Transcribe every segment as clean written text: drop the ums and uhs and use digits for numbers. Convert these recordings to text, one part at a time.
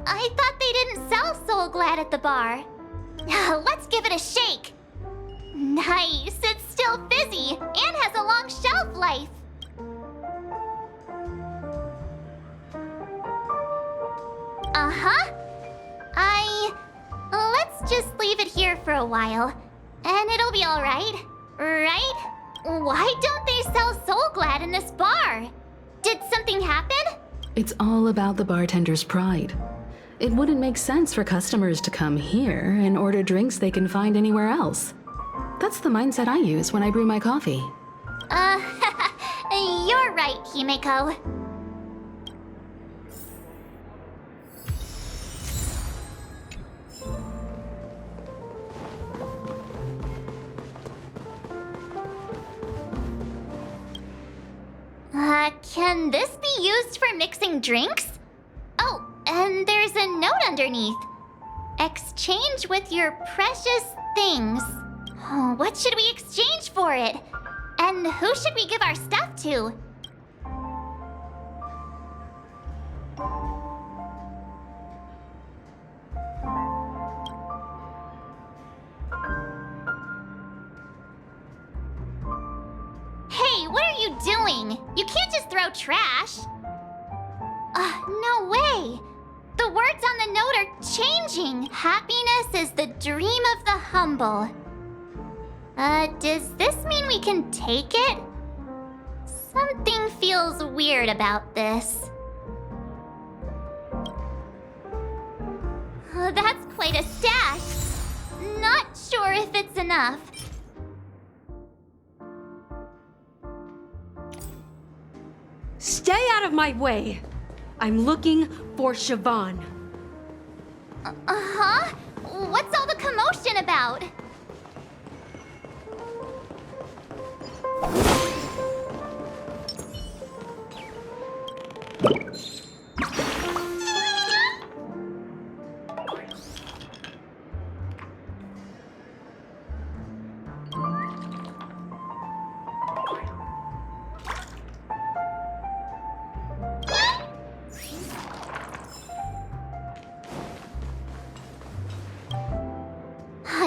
I thought they didn't sell Soul Glad at the bar. Let's give it a shake. Nice, it's still fizzy and has a long shelf life. Uh-huh. Let's just leave it here for a while, and it'll be all right, right? Why don't they sell Soul Glad in this bar? Did something happen? It's all about the bartender's pride. It wouldn't make sense for customers to come here and order drinks they can find anywhere else. That's the mindset I use when I brew my coffee. You're right, Himeko. Can this be used for mixing drinks? Oh, and there's a note underneath. Exchange with your precious things. Oh, what should we exchange for it? And who should we give our stuff to? Hey, what are you doing? You can't just throw trash. No way. The words on the note are changing. Happiness is the dream of the humble. Does this mean we can take it? Something feels weird about this. That's quite a stash. Not sure if it's enough. Stay out of my way. I'm looking for Siobhan. Uh-huh? What's all the commotion about?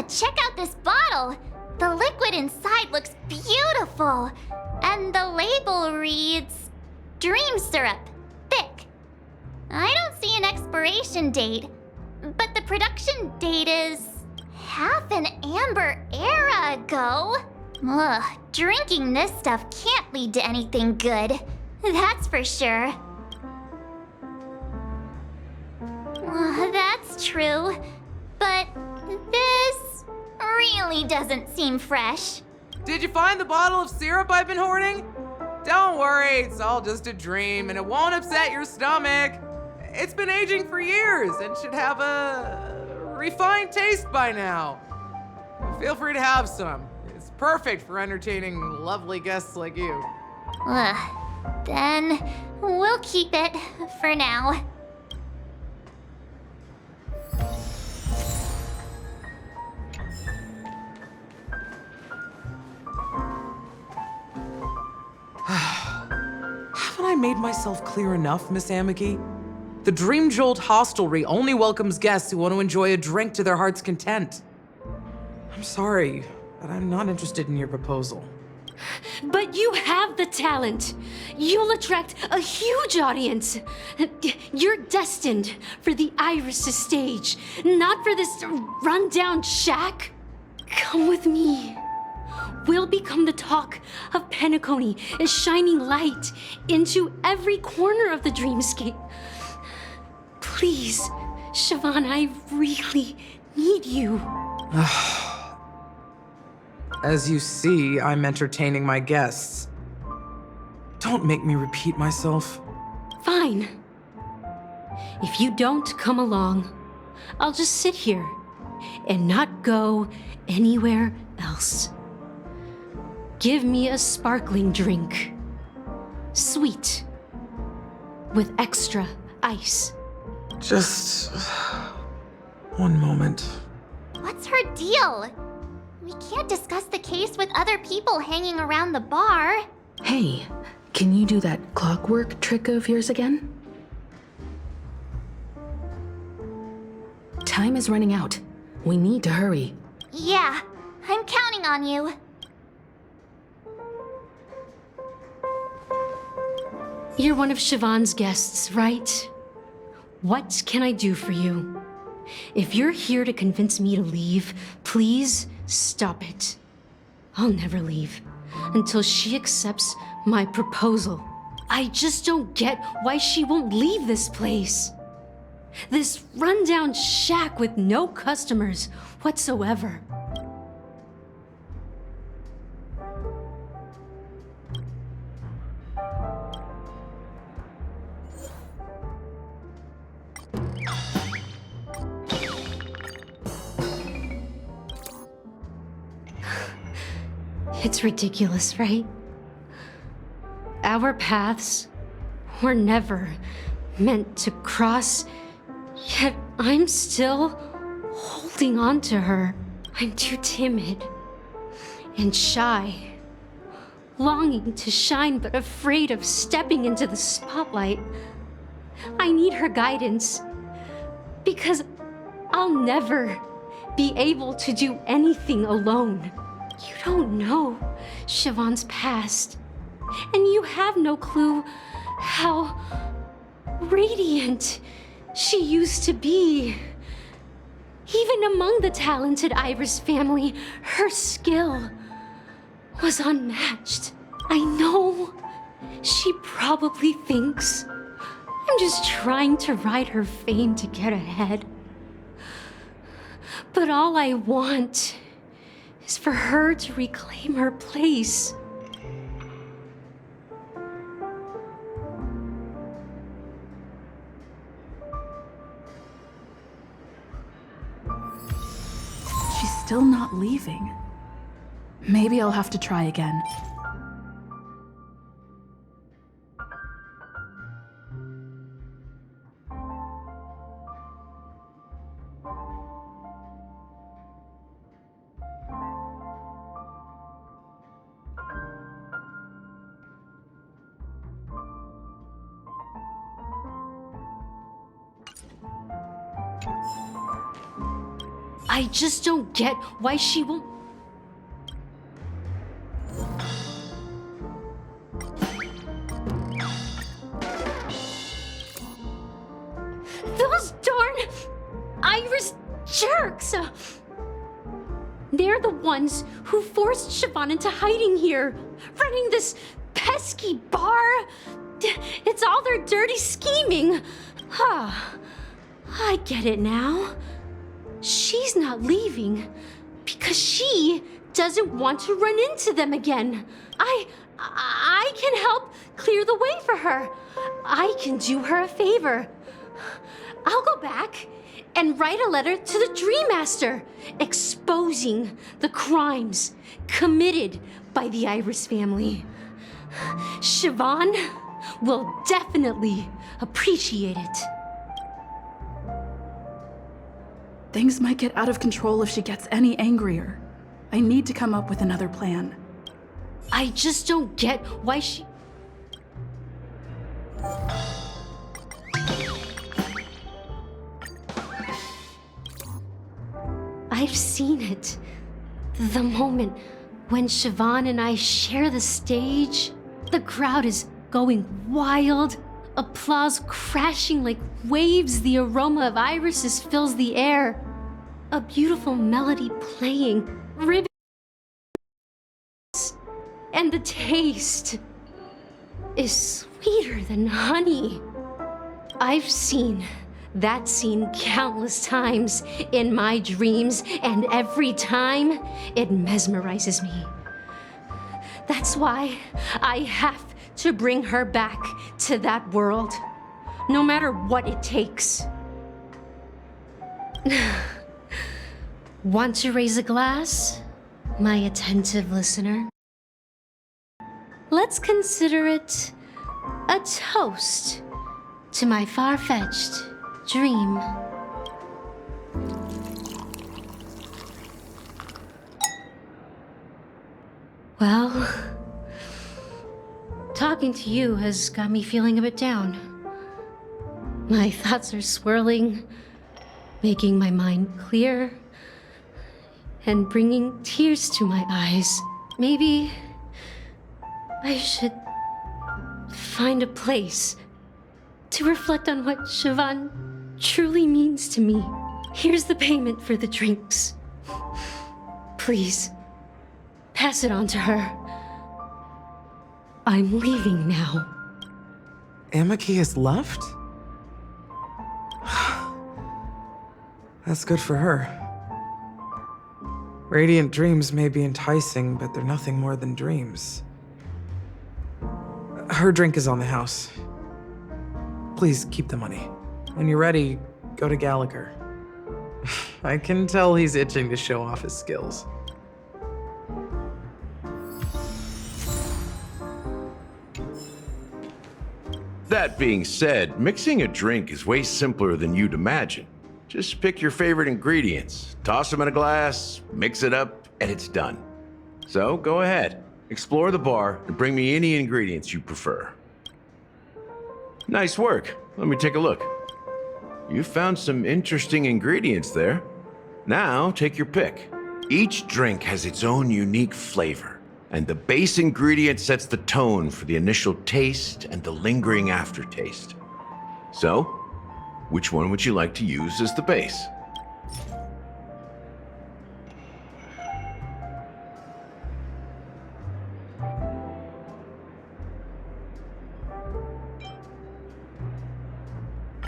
Check out this bottle! The liquid inside looks beautiful! And the label reads... Dream Syrup, thick. I don't see an expiration date, but the production date is... half an amber era ago. Ugh, drinking this stuff can't lead to anything good. That's for sure. That's true, but this... really doesn't seem fresh. Did you find the bottle of syrup I've been hoarding? Don't worry, it's all just a dream and it won't upset your stomach. It's been aging for years and should have a refined taste by now. Feel free to have some. It's perfect for entertaining lovely guests like you. Then we'll keep it for now. Haven't I made myself clear enough, Miss Amiki? The Dream Jolt hostelry only welcomes guests who want to enjoy a drink to their heart's content. I'm sorry, but I'm not interested in your proposal. But you have the talent. You'll attract a huge audience. You're destined for the Iris' stage, not for this rundown shack. Come with me. We'll become the talk of Penacony, as shining light into every corner of the dreamscape. Please, Siobhan, I really need you. As you see, I'm entertaining my guests. Don't make me repeat myself. Fine. If you don't come along, I'll just sit here and not go anywhere else. Give me a sparkling drink. Sweet. With extra ice. Just... one moment. What's her deal? We can't discuss the case with other people hanging around the bar. Hey, can you do that clockwork trick of yours again? Time is running out. We need to hurry. Yeah, I'm counting on you. You're one of Siobhan's guests, right? What can I do for you? If you're here to convince me to leave, please stop it. I'll never leave until she accepts my proposal. I just don't get why she won't leave this place. This rundown shack with no customers whatsoever. It's ridiculous, right? Our paths were never meant to cross, yet I'm still holding on to her. I'm too timid and shy, longing to shine but afraid of stepping into the spotlight. I need her guidance because I'll never be able to do anything alone. You don't know Siobhan's past, and you have no clue how radiant she used to be. Even among the talented Iris family, her skill was unmatched. I know she probably thinks I'm just trying to ride her fame to get ahead. But all I want is for her to reclaim her place. She's still not leaving. Maybe I'll have to try again. I just don't get why she won't. Those darn Iris jerks! They're the ones who forced Siobhan into hiding here, running this pesky bar. It's all their dirty scheming. I get it now. She's not leaving because she doesn't want to run into them again. I can help clear the way for her. I can do her a favor. I'll go back and write a letter to the Dream Master exposing the crimes committed by the Iris family. Siobhan will definitely appreciate it. Things might get out of control if she gets any angrier. I need to come up with another plan. I just don't get why she... I've seen it. The moment when Siobhan and I share the stage, the crowd is going wild. Applause crashing like waves, the aroma of irises fills the air. A beautiful melody playing, ribbons, and the taste is sweeter than honey. I've seen that scene countless times in my dreams, and every time it mesmerizes me. That's why I have to bring her back to that world, no matter what it takes. Want to raise a glass, my attentive listener? Let's consider it a toast to my far-fetched dream. Well, talking to you has got me feeling a bit down. My thoughts are swirling making my mind clear and bringing tears to my eyes. Maybe I should find a place to reflect on what Siobhan truly means to me. Here's the payment for the drinks. Please, pass it on to her. I'm leaving now. Amaki has left? That's good for her. Radiant dreams may be enticing, but they're nothing more than dreams. Her drink is on the house. Please keep the money. When you're ready, go to Gallagher. I can tell he's itching to show off his skills. That being said, mixing a drink is way simpler than you'd imagine. Just pick your favorite ingredients, toss them in a glass, mix it up, and it's done. So go ahead, explore the bar, and bring me any ingredients you prefer. Nice work. Let me take a look. You found some interesting ingredients there. Now take your pick. Each drink has its own unique flavor, and the base ingredient sets the tone for the initial taste and the lingering aftertaste. So, which one would you like to use as the base?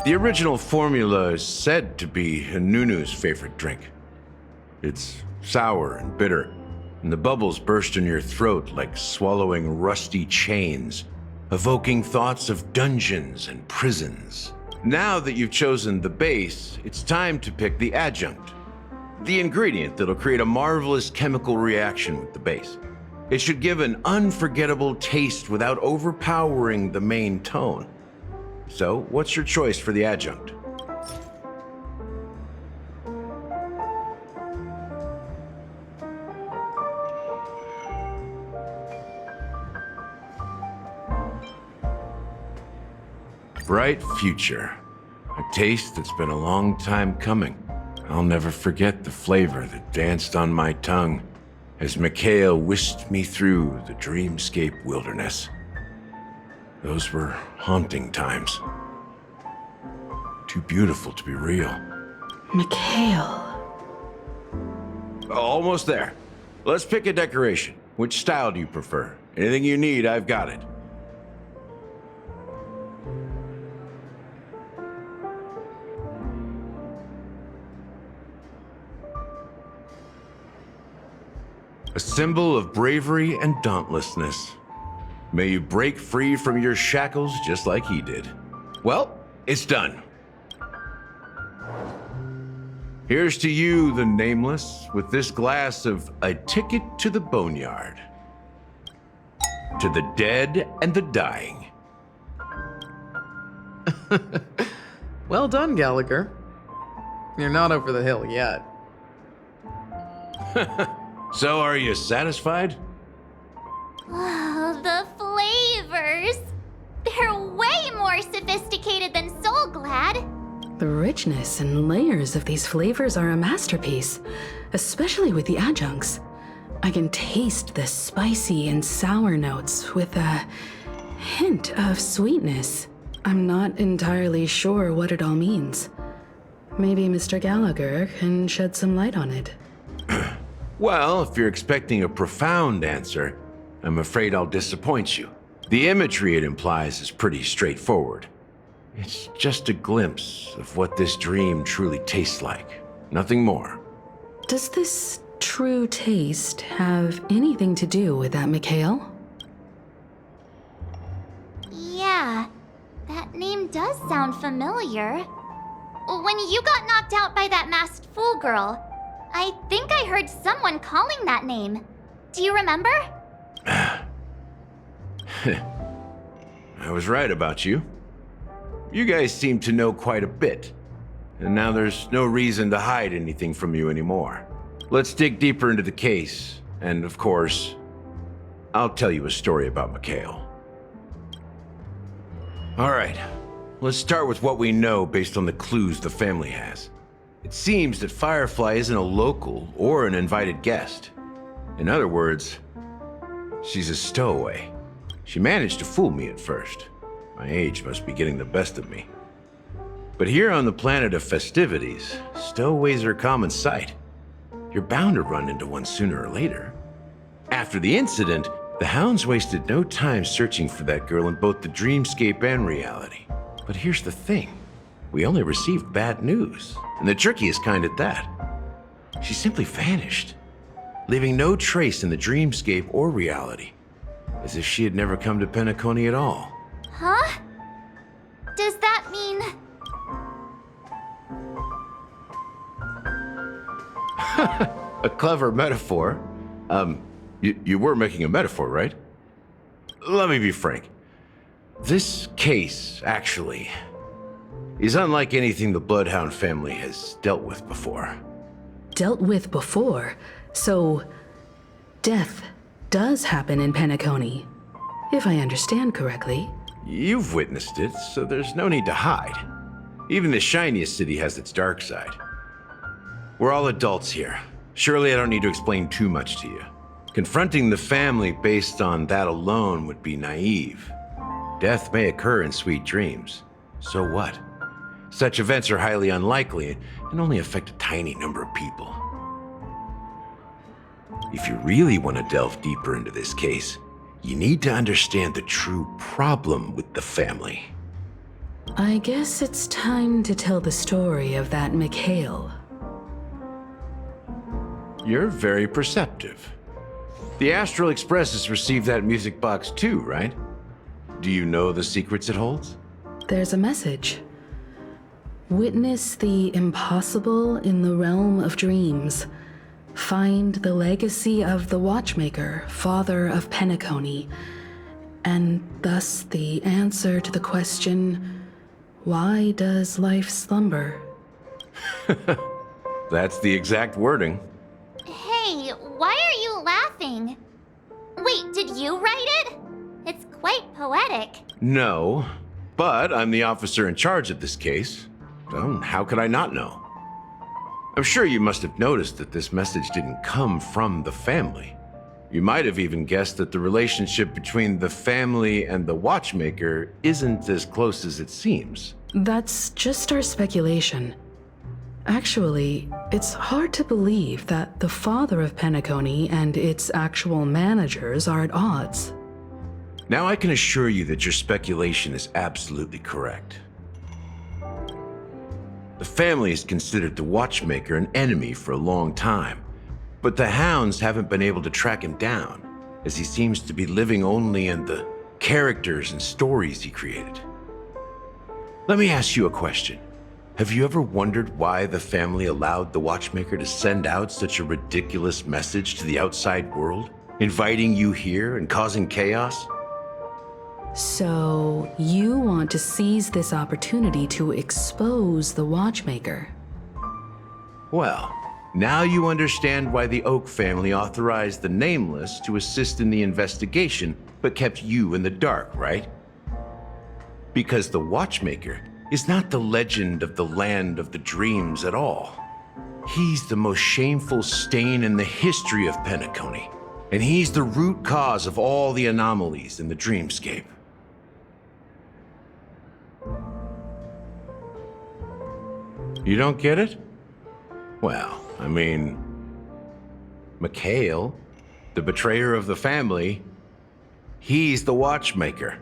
The original formula is said to be Nunu's favorite drink. It's sour and bitter, and the bubbles burst in your throat like swallowing rusty chains, evoking thoughts of dungeons and prisons. Now that you've chosen the base, it's time to pick the adjunct, the ingredient that'll create a marvelous chemical reaction with the base. It should give an unforgettable taste without overpowering the main tone. So, what's your choice for the adjunct? Bright future. A taste that's been a long time coming. I'll never forget the flavor that danced on my tongue as Mikhail whisked me through the dreamscape wilderness. Those were haunting times. Too beautiful to be real. Mikhail. Almost there. Let's pick a decoration. Which style do you prefer? Anything you need, I've got it. A symbol of bravery and dauntlessness. May you break free from your shackles just like he did. Well, it's done. Here's to you, the nameless, with this glass of a ticket to the boneyard. To the dead and the dying. Well done, Gallagher. You're not over the hill yet. So, are you satisfied? Oh, the flavors! They're way more sophisticated than Soulglad. The richness and layers of these flavors are a masterpiece, especially with the adjuncts. I can taste the spicy and sour notes with a hint of sweetness. I'm not entirely sure what it all means. Maybe Mr. Gallagher can shed some light on it. Well, if you're expecting a profound answer, I'm afraid I'll disappoint you. The imagery it implies is pretty straightforward. It's just a glimpse of what this dream truly tastes like. Nothing more. Does this true taste have anything to do with that Mikhail? Yeah, that name does sound familiar. When you got knocked out by that masked fool girl, I think I heard someone calling that name. Do you remember? I was right about you. You guys seem to know quite a bit, and now there's no reason to hide anything from you anymore. Let's dig deeper into the case, and of course, I'll tell you a story about Mikhail. All right, let's start with what we know based on the clues the family has. It seems that Firefly isn't a local or an invited guest. In other words, she's a stowaway. She managed to fool me at first. My age must be getting the best of me. But here on the planet of festivities, stowaways are a common sight. You're bound to run into one sooner or later. After the incident, the hounds wasted no time searching for that girl in both the dreamscape and reality. But here's the thing. We only received bad news, and the trickiest kind at that. She simply vanished, leaving no trace in the dreamscape or reality, as if she had never come to Penacony at all. Huh? Does that mean... A clever metaphor. You were making a metaphor, right? Let me be frank. This case, actually, is unlike anything the Bloodhound family has dealt with before. Dealt with before? So, death does happen in Penacony, if I understand correctly. You've witnessed it, so there's no need to hide. Even the shiniest city has its dark side. We're all adults here. Surely I don't need to explain too much to you. Confronting the family based on that alone would be naive. Death may occur in sweet dreams. So what? Such events are highly unlikely and only affect a tiny number of people. If you really want to delve deeper into this case, you need to understand the true problem with the family. I guess it's time to tell the story of that Mikhail. You're very perceptive. The Astral Express has received that music box too, right? Do you know the secrets it holds? There's a message. Witness the impossible in the realm of dreams. Find the legacy of the Watchmaker, father of Penacony, and thus the answer to the question, why does life slumber? That's the exact wording. Hey, why are you laughing? Wait, did you write it? It's quite poetic. No, but I'm the officer in charge of this case. How could I not know? I'm sure you must have noticed that this message didn't come from the family. You might have even guessed that the relationship between the family and the Watchmaker isn't as close as it seems. That's just our speculation. Actually, it's hard to believe that the father of Penacony and its actual managers are at odds. Now I can assure you that your speculation is absolutely correct. The family has considered the Watchmaker an enemy for a long time, but the hounds haven't been able to track him down, as he seems to be living only in the characters and stories he created. Let me ask you a question. Have you ever wondered why the family allowed the Watchmaker to send out such a ridiculous message to the outside world, inviting you here and causing chaos? So, you want to seize this opportunity to expose the Watchmaker? Well, now you understand why the Oak family authorized the Nameless to assist in the investigation, but kept you in the dark, right? Because the Watchmaker is not the legend of the land of the dreams at all. He's the most shameful stain in the history of Penacony, and he's the root cause of all the anomalies in the dreamscape. You don't get it? Well, I mean, Mikhail, the betrayer of the family, he's the Watchmaker.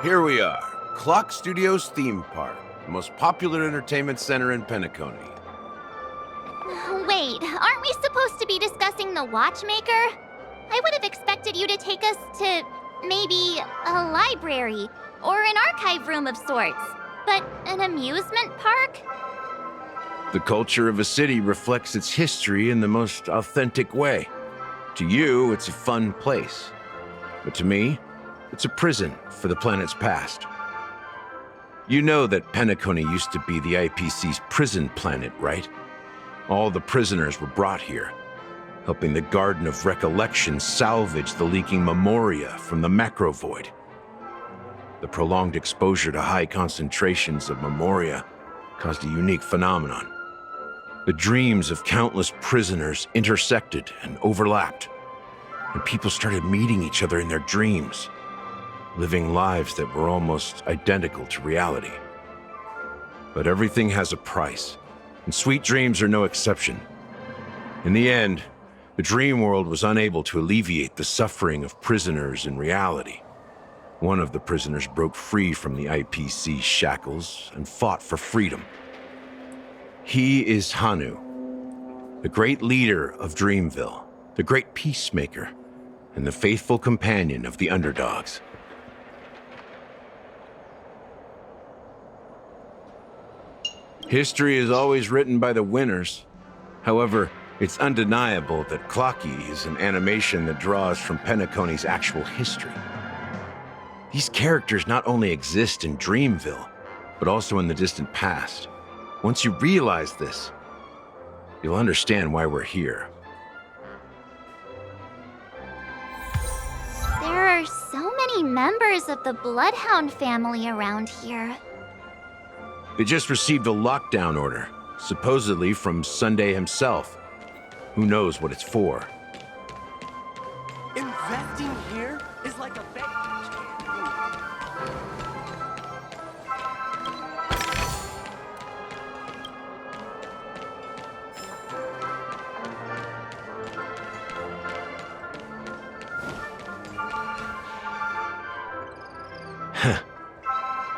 Here we are, Clock Studios theme park, the most popular entertainment center in Penacony. Wait, aren't we supposed to be discussing the Watchmaker? I would have expected you to take us to maybe a library or an archive room of sorts. But an amusement park? The culture of a city reflects its history in the most authentic way. To you, it's a fun place. But to me, it's a prison for the planet's past. You know that Penacony used to be the IPC's prison planet, right? All the prisoners were brought here, helping the Garden of Recollection salvage the leaking memoria from the macrovoid. The prolonged exposure to high concentrations of memoria caused a unique phenomenon. The dreams of countless prisoners intersected and overlapped, and people started meeting each other in their dreams, living lives that were almost identical to reality. But everything has a price, and sweet dreams are no exception. In the end, the dream world was unable to alleviate the suffering of prisoners in reality. One of the prisoners broke free from the IPC shackles and fought for freedom. He is Hanu, the great leader of Dreamville, the great peacemaker, and the faithful companion of the underdogs. History is always written by the winners. However, it's undeniable that Clocky is an animation that draws from Penacony's actual history. These characters not only exist in Dreamville, but also in the distant past. Once you realize this, you'll understand why we're here. There are so many members of the Bloodhound family around here. They just received a lockdown order, supposedly from Sunday himself. Who knows what it's for? Investing here is like a bet.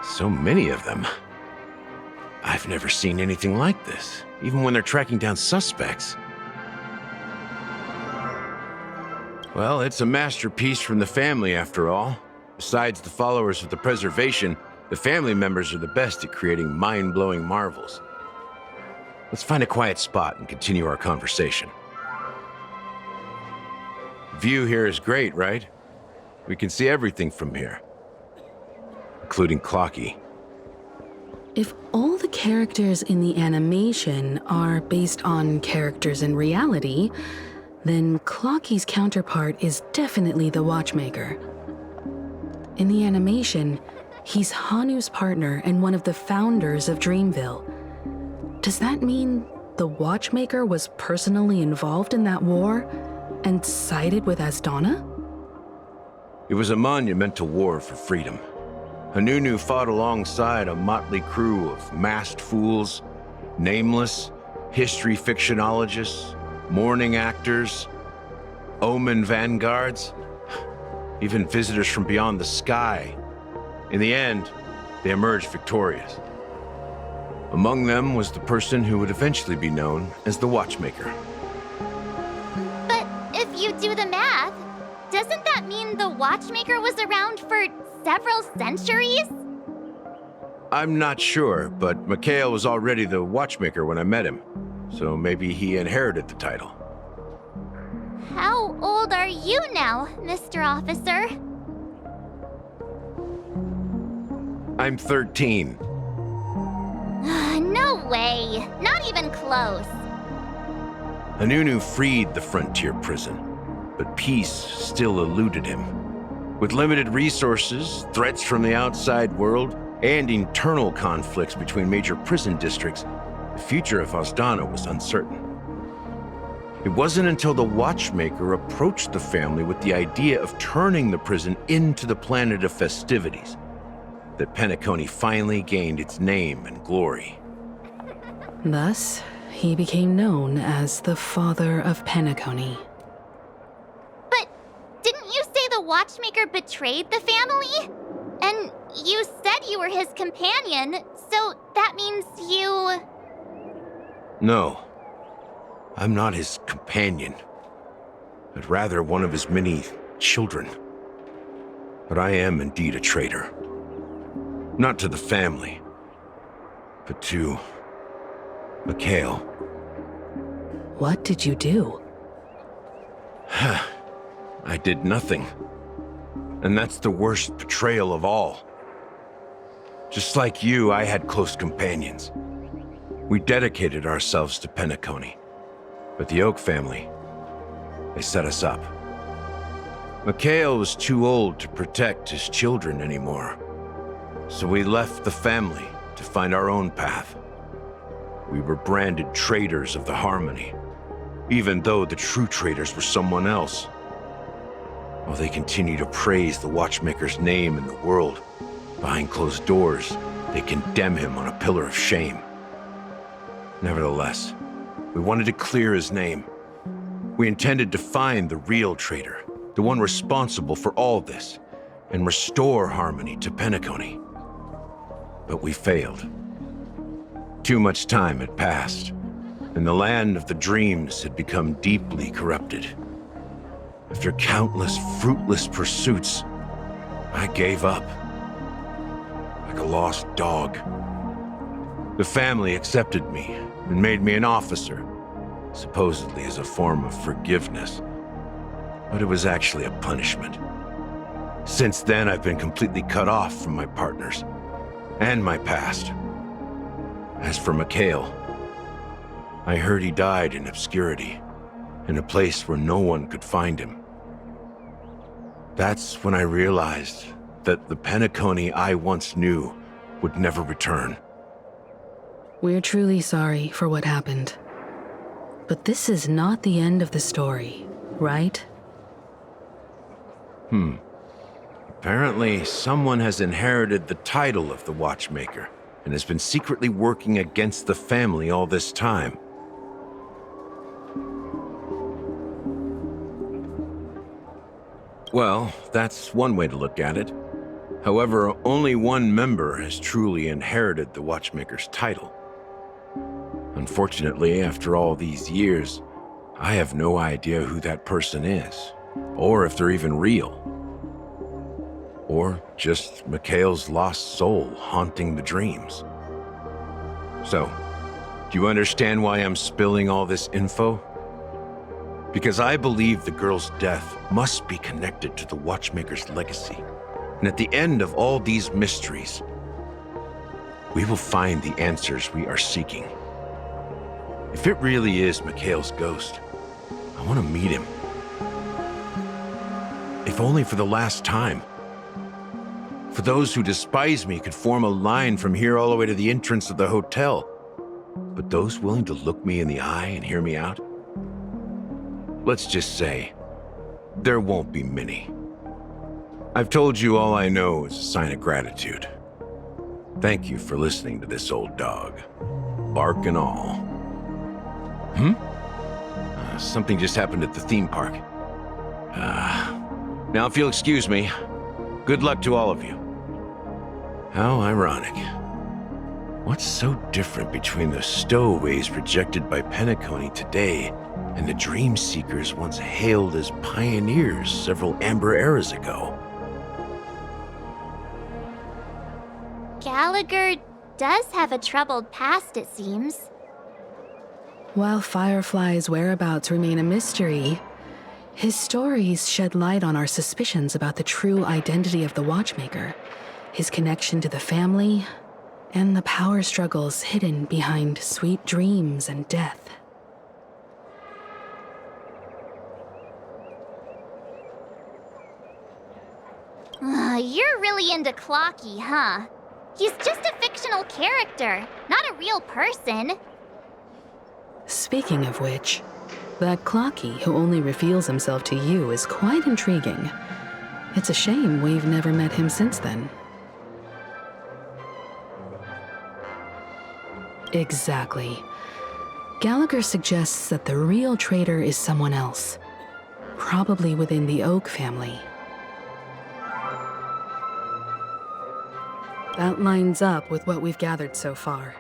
So many of them. I've never seen anything like this, even when they're tracking down suspects. Well, it's a masterpiece from the family, after all. Besides the followers of the preservation, the family members are the best at creating mind-blowing marvels. Let's find a quiet spot and continue our conversation. The view here is great, right? We can see everything from here, including Clocky. If all the characters in the animation are based on characters in reality, then Clocky's counterpart is definitely the Watchmaker. In the animation, he's Hanu's partner and one of the founders of Dreamville. Does that mean the Watchmaker was personally involved in that war and sided with Asdana? It was a monumental war for freedom. Hanunu fought alongside a motley crew of masked fools, nameless, history fictionologists, mourning actors, omen vanguards, even visitors from beyond the sky. In the end, they emerged victorious. Among them was the person who would eventually be known as the Watchmaker. But if you do the math, doesn't that mean the Watchmaker was around for several centuries? I'm not sure, but Mikhail was already the Watchmaker when I met him, so maybe he inherited the title. How old are you now, Mr. Officer? I'm 13. No way. Not even close. Hanunu freed the frontier prison, but peace still eluded him. With limited resources, threats from the outside world, and internal conflicts between major prison districts, the future of Asdana was uncertain. It wasn't until the Watchmaker approached the family with the idea of turning the prison into the planet of festivities that Penacony finally gained its name and glory. Thus, he became known as the Father of Penacony. But didn't you say the Watchmaker betrayed the family? And you said you were his companion, so that means you... No, I'm not his companion, but rather one of his many children. but I am indeed a traitor. Not to the family, but to Mikhail. What did you do? I did nothing. And that's the worst betrayal of all. Just like you, I had close companions. We dedicated ourselves to Penacony. But the Oak family, they set us up. Mikhail was too old to protect his children anymore. So we left the family to find our own path. We were branded traitors of the Harmony, even though the true traitors were someone else. While they continue to praise the Watchmaker's name in the world, behind closed doors, they condemn him on a pillar of shame. Nevertheless, we wanted to clear his name. We intended to find the real traitor, the one responsible for all this, and restore harmony to Penacony. But we failed. Too much time had passed, and the land of the dreams had become deeply corrupted. After countless fruitless pursuits, I gave up. Like a lost dog. The family accepted me and made me an officer, supposedly as a form of forgiveness. But it was actually a punishment. Since then, I've been completely cut off from my partners and my past. As for Mikhail, I heard he died in obscurity, in a place where no one could find him. That's when I realized that the Penacony I once knew would never return. We're truly sorry for what happened. But this is not the end of the story, right? Apparently, someone has inherited the title of the Watchmaker and has been secretly working against the family all this time. Well, that's one way to look at it. However, only one member has truly inherited the Watchmaker's title. Unfortunately, after all these years, I have no idea who that person is, or if they're even real. Or just Mikhail's lost soul haunting the dreams. So, do you understand why I'm spilling all this info? Because I believe the girl's death must be connected to the Watchmaker's legacy. And at the end of all these mysteries, we will find the answers we are seeking. If it really is Mikhail's ghost, I want to meet him. If only for the last time. For those who despise me could form a line from here all the way to the entrance of the hotel. But those willing to look me in the eye and hear me out? Let's just say, there won't be many. I've told you all I know is a sign of gratitude. Thank you for listening to this old dog. Bark and all. Something just happened at the theme park. Now if you'll excuse me, good luck to all of you. How ironic. What's so different between the stowaways rejected by Penacony today and the dream seekers once hailed as pioneers several amber eras ago? Gallagher does have a troubled past, it seems. While Firefly's whereabouts remain a mystery, his stories shed light on our suspicions about the true identity of the Watchmaker, his connection to the family, and the power struggles hidden behind sweet dreams and death. You're really into Clocky, huh? He's just a fictional character, not a real person. Speaking of which, that Clocky who only reveals himself to you is quite intriguing. It's a shame we've never met him since then. Exactly. Gallagher suggests that the real traitor is someone else, probably within the Oak family. That lines up with what we've gathered so far.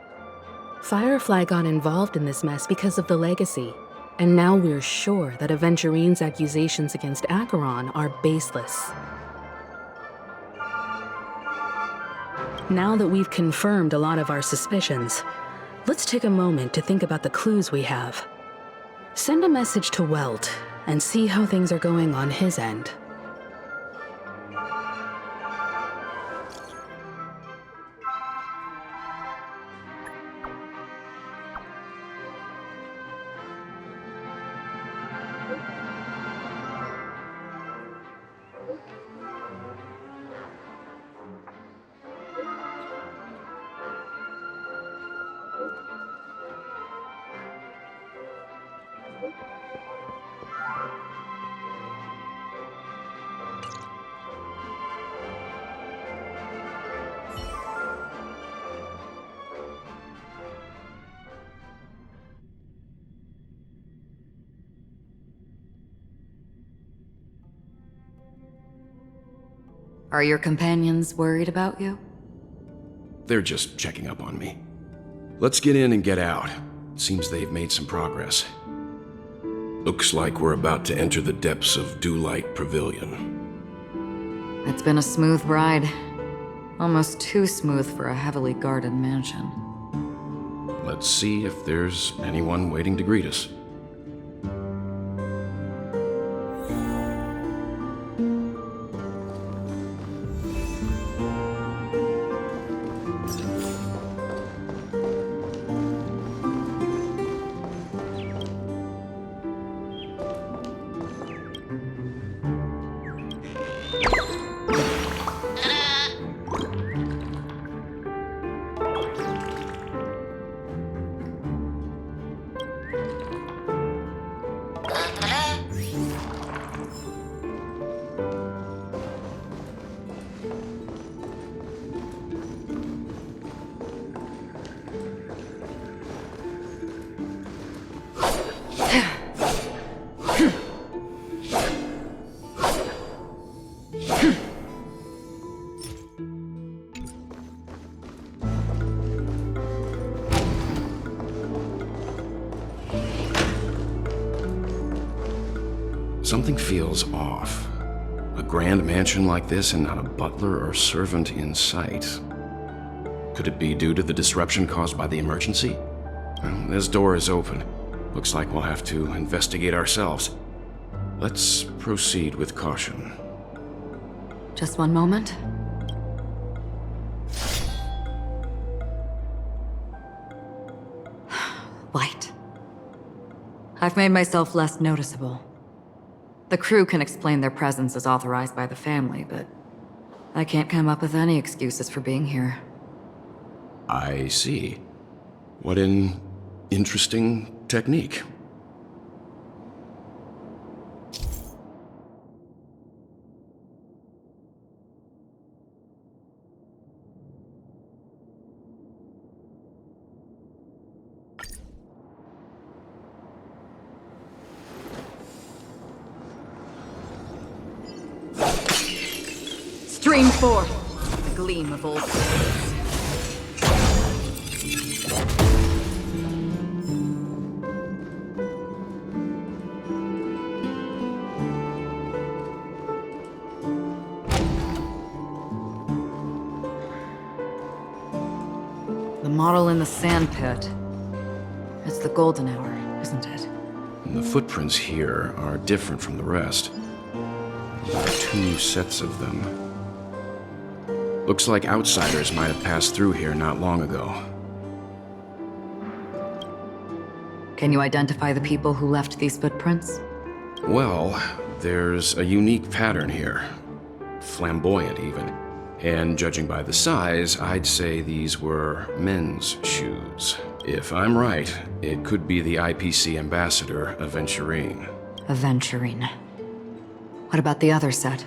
Firefly got involved in this mess because of the legacy, and now we're sure that Aventurine's accusations against Acheron are baseless. Now that we've confirmed a lot of our suspicions, let's take a moment to think about the clues we have. Send a message to Welt and see how things are going on his end. Are your companions worried about you? They're just checking up on me. Let's get in and get out. Seems they've made some progress. Looks like we're about to enter the depths of Dewlight Pavilion. It's been a smooth ride. Almost too smooth for a heavily guarded mansion. Let's see if there's anyone waiting to greet us. Something feels off. A grand mansion like this and not a butler or servant in sight. Could it be due to the disruption caused by the emergency? Well, this door is open. Looks like we'll have to investigate ourselves. Let's proceed with caution. Just one moment. White. I've made myself less noticeable. The crew can explain their presence as authorized by the family, but I can't come up with any excuses for being here. I see. What an interesting technique. Stream forth the gleam of old days. The model in the sand pit. It's the golden hour, isn't it? The footprints here are different from the rest. There are 2 sets of them. Looks like outsiders might have passed through here not long ago. Can you identify the people who left these footprints? Well, there's a unique pattern here. Flamboyant, even. And judging by the size, I'd say these were men's shoes. If I'm right, it could be the IPC ambassador, Aventurine. Aventurine. What about the other set?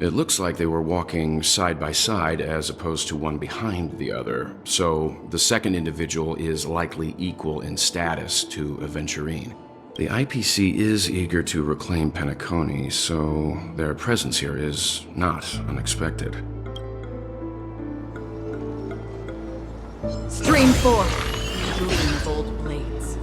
It looks like they were walking side by side as opposed to one behind the other, so the second individual is likely equal in status to Aventurine. The IPC is eager to reclaim Penacony, so their presence here is not unexpected. Stream forth, gleam of old blades.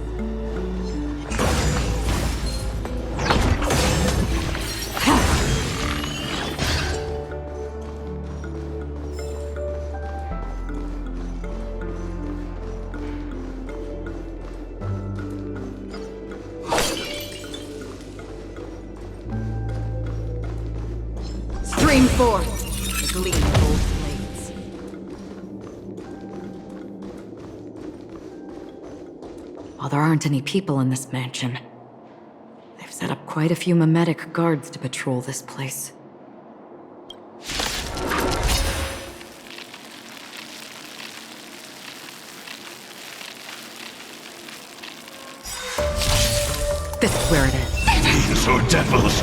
forth the gleam of old blades. While there aren't any people in this mansion, they've set up quite a few mimetic guards to patrol this place. This is where it is. These are devils!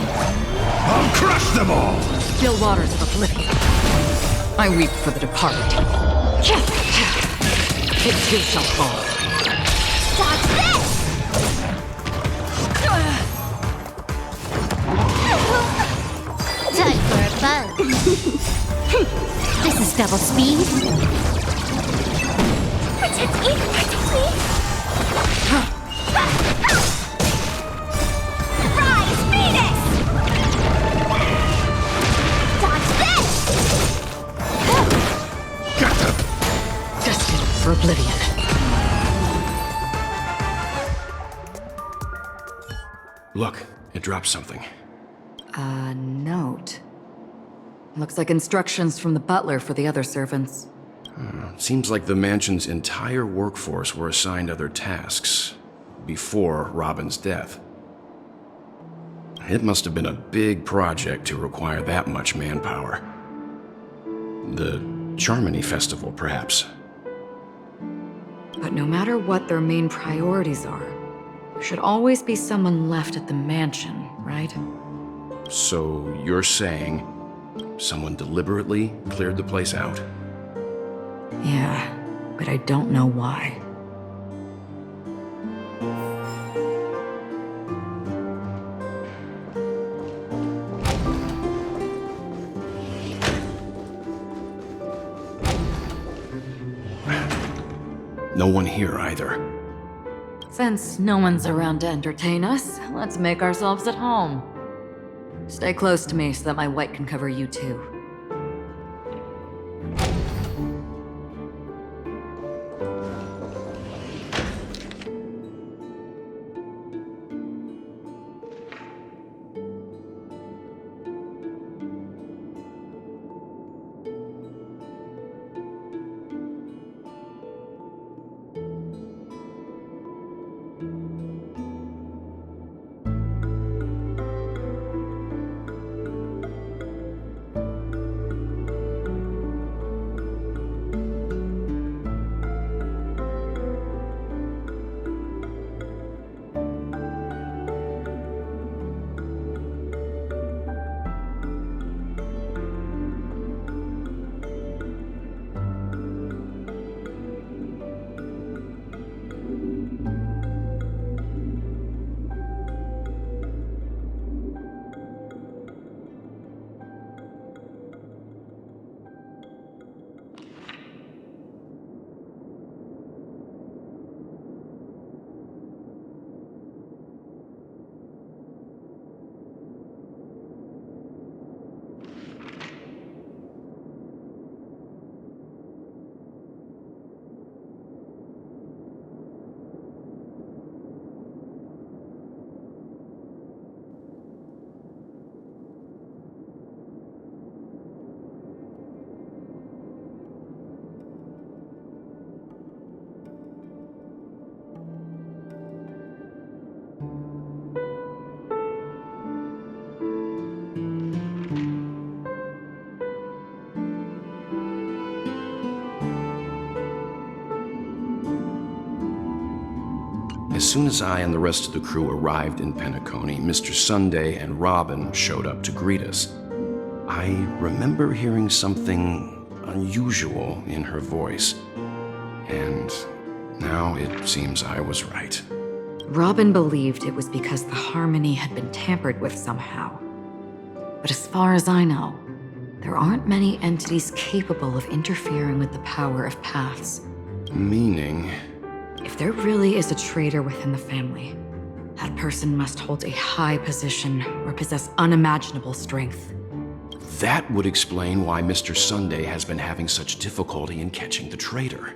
I'll crush them all! Still waters of oblivion. I weep for the departed. It too shall fall. Dodge this! Time for a bug. This is double speed. Protect me! Protect me! Rise, Venus! Dodge this! Got them! Destined for oblivion. Look, it dropped something. A note. Looks like instructions from the butler for the other servants. Seems like the mansion's entire workforce were assigned other tasks before Robin's death. It must have been a big project to require that much manpower. The Charmony Festival, perhaps. But no matter what their main priorities are, there should always be someone left at the mansion, right? So you're saying someone deliberately cleared the place out? Yeah, but I don't know why. No one here either. Since no one's around to entertain us, let's make ourselves at home. Stay close to me so that my white can cover you too. As soon as I and the rest of the crew arrived in Penacony, Mr. Sunday and Robin showed up to greet us. I remember hearing something unusual in her voice, and now it seems I was right. Robin believed it was because the harmony had been tampered with somehow. But as far as I know, there aren't many entities capable of interfering with the power of paths. Meaning? If there really is a traitor within the family, that person must hold a high position or possess unimaginable strength. That would explain why Mr. Sunday has been having such difficulty in catching the traitor.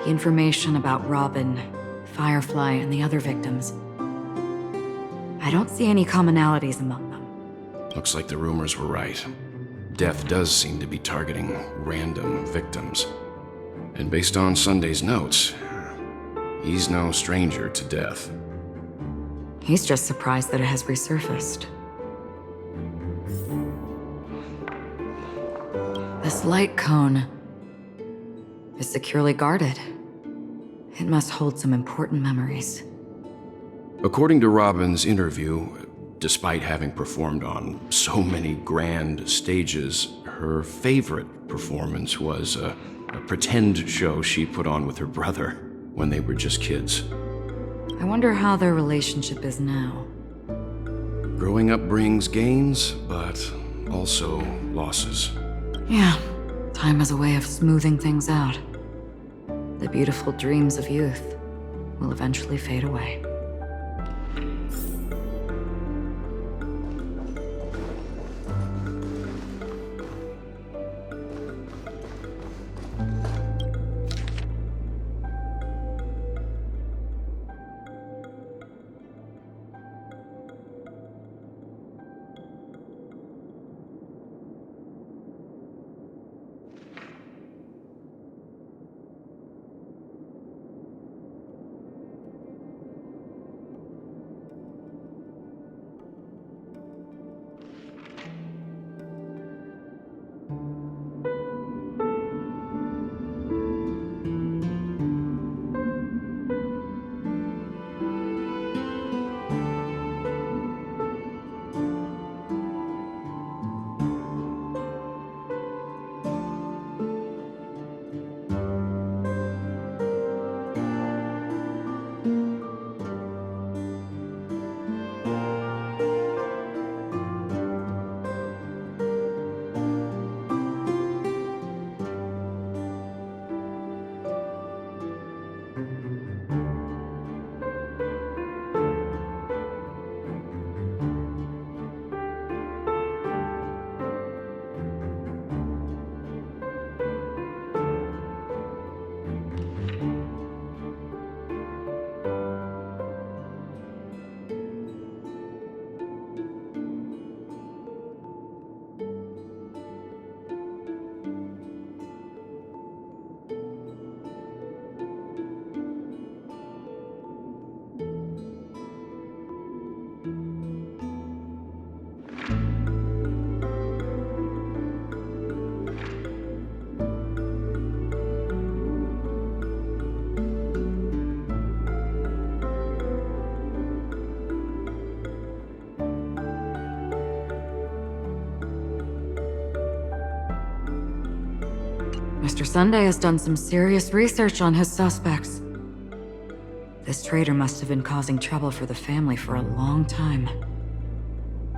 The information about Robin, Firefly, and the other victims. I don't see any commonalities among them. Looks like the rumors were right. Death does seem to be targeting random victims. And based on Sunday's notes, he's no stranger to death. He's just surprised that it has resurfaced. This light cone is securely guarded. It must hold some important memories. According to Robin's interview, despite having performed on so many grand stages, her favorite performance was a pretend show she put on with her brother when they were just kids. I wonder how their relationship is now. Growing up brings gains, but also losses. Yeah, time has a way of smoothing things out. The beautiful dreams of youth will eventually fade away. Mr. Sunday has done some serious research on his suspects. This traitor must have been causing trouble for the family for a long time.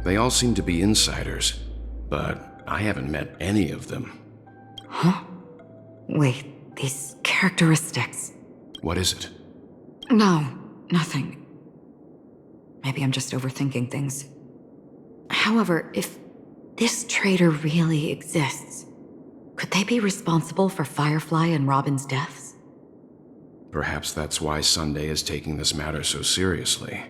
They all seem to be insiders, but I haven't met any of them. Huh? Wait, these characteristics. What is it? No, nothing. Maybe I'm just overthinking things. However, if this traitor really exists, could they be responsible for Firefly and Robin's deaths? Perhaps that's why Sunday is taking this matter so seriously.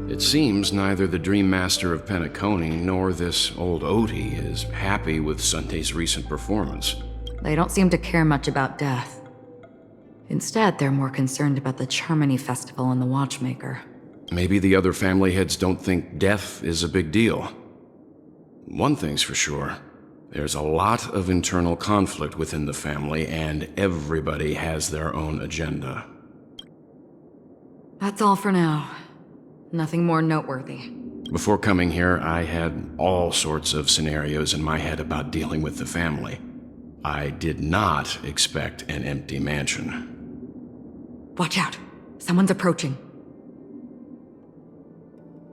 It seems neither the Dream Master of Penacony nor this old Odie is happy with Sunday's recent performance. They don't seem to care much about death. Instead, they're more concerned about the Charmony Festival and the Watchmaker. Maybe the other family heads don't think death is a big deal. One thing's for sure. There's a lot of internal conflict within the family, and everybody has their own agenda. That's all for now. Nothing more noteworthy. Before coming here, I had all sorts of scenarios in my head about dealing with the family. I did not expect an empty mansion. Watch out! Someone's approaching.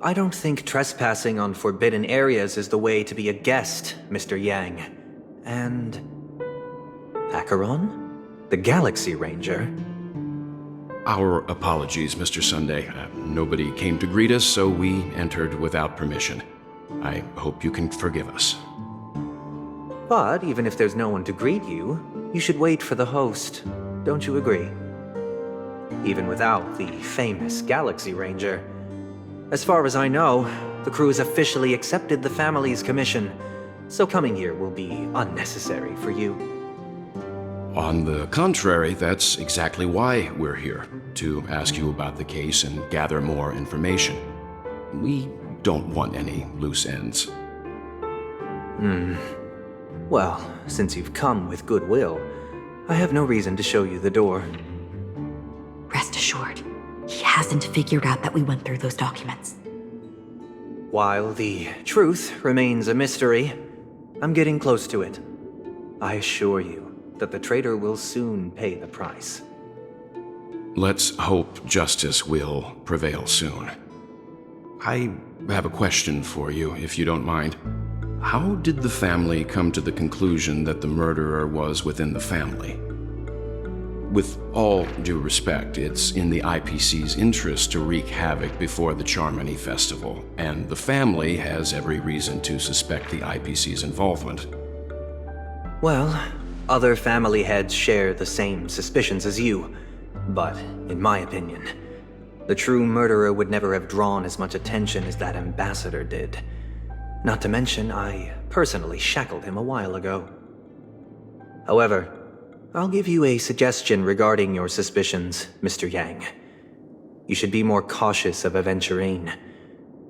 I don't think trespassing on forbidden areas is the way to be a guest, Mr. Yang. And... Acheron? The Galaxy Ranger? Our apologies, Mr. Sunday. Nobody came to greet us, so we entered without permission. I hope you can forgive us. But even if there's no one to greet you, you should wait for the host. Don't you agree? Even without the famous Galaxy Ranger. As far as I know, the crew has officially accepted the family's commission, so coming here will be unnecessary for you. On the contrary, that's exactly why we're here, to ask you about the case and gather more information. We don't want any loose ends. Well, since you've come with goodwill, I have no reason to show you the door. Rest assured, he hasn't figured out that we went through those documents. While the truth remains a mystery, I'm getting close to it. I assure you that the traitor will soon pay the price. Let's hope justice will prevail soon. I have a question for you, if you don't mind. How did the family come to the conclusion that the murderer was within the family? With all due respect, it's in the IPC's interest to wreak havoc before the Charmony Festival, and the family has every reason to suspect the IPC's involvement. Well, other family heads share the same suspicions as you, but in my opinion, the true murderer would never have drawn as much attention as that ambassador did. Not to mention, I personally shackled him a while ago. However, I'll give you a suggestion regarding your suspicions, Mr. Yang. You should be more cautious of Aventurine.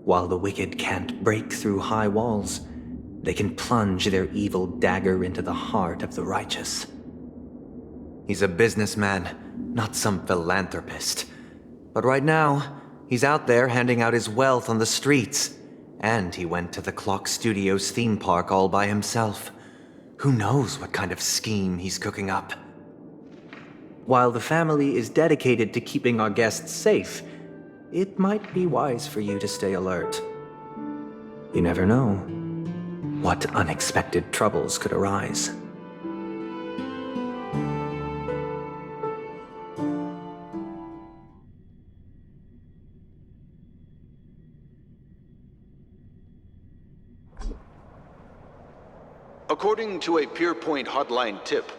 While the wicked can't break through high walls, they can plunge their evil dagger into the heart of the righteous. He's a businessman, not some philanthropist. But right now, he's out there handing out his wealth on the streets. And he went to the Clock Studios theme park all by himself. Who knows what kind of scheme he's cooking up? While the family is dedicated to keeping our guests safe, it might be wise for you to stay alert. You never know what unexpected troubles could arise. According to a Pierpoint hotline tip,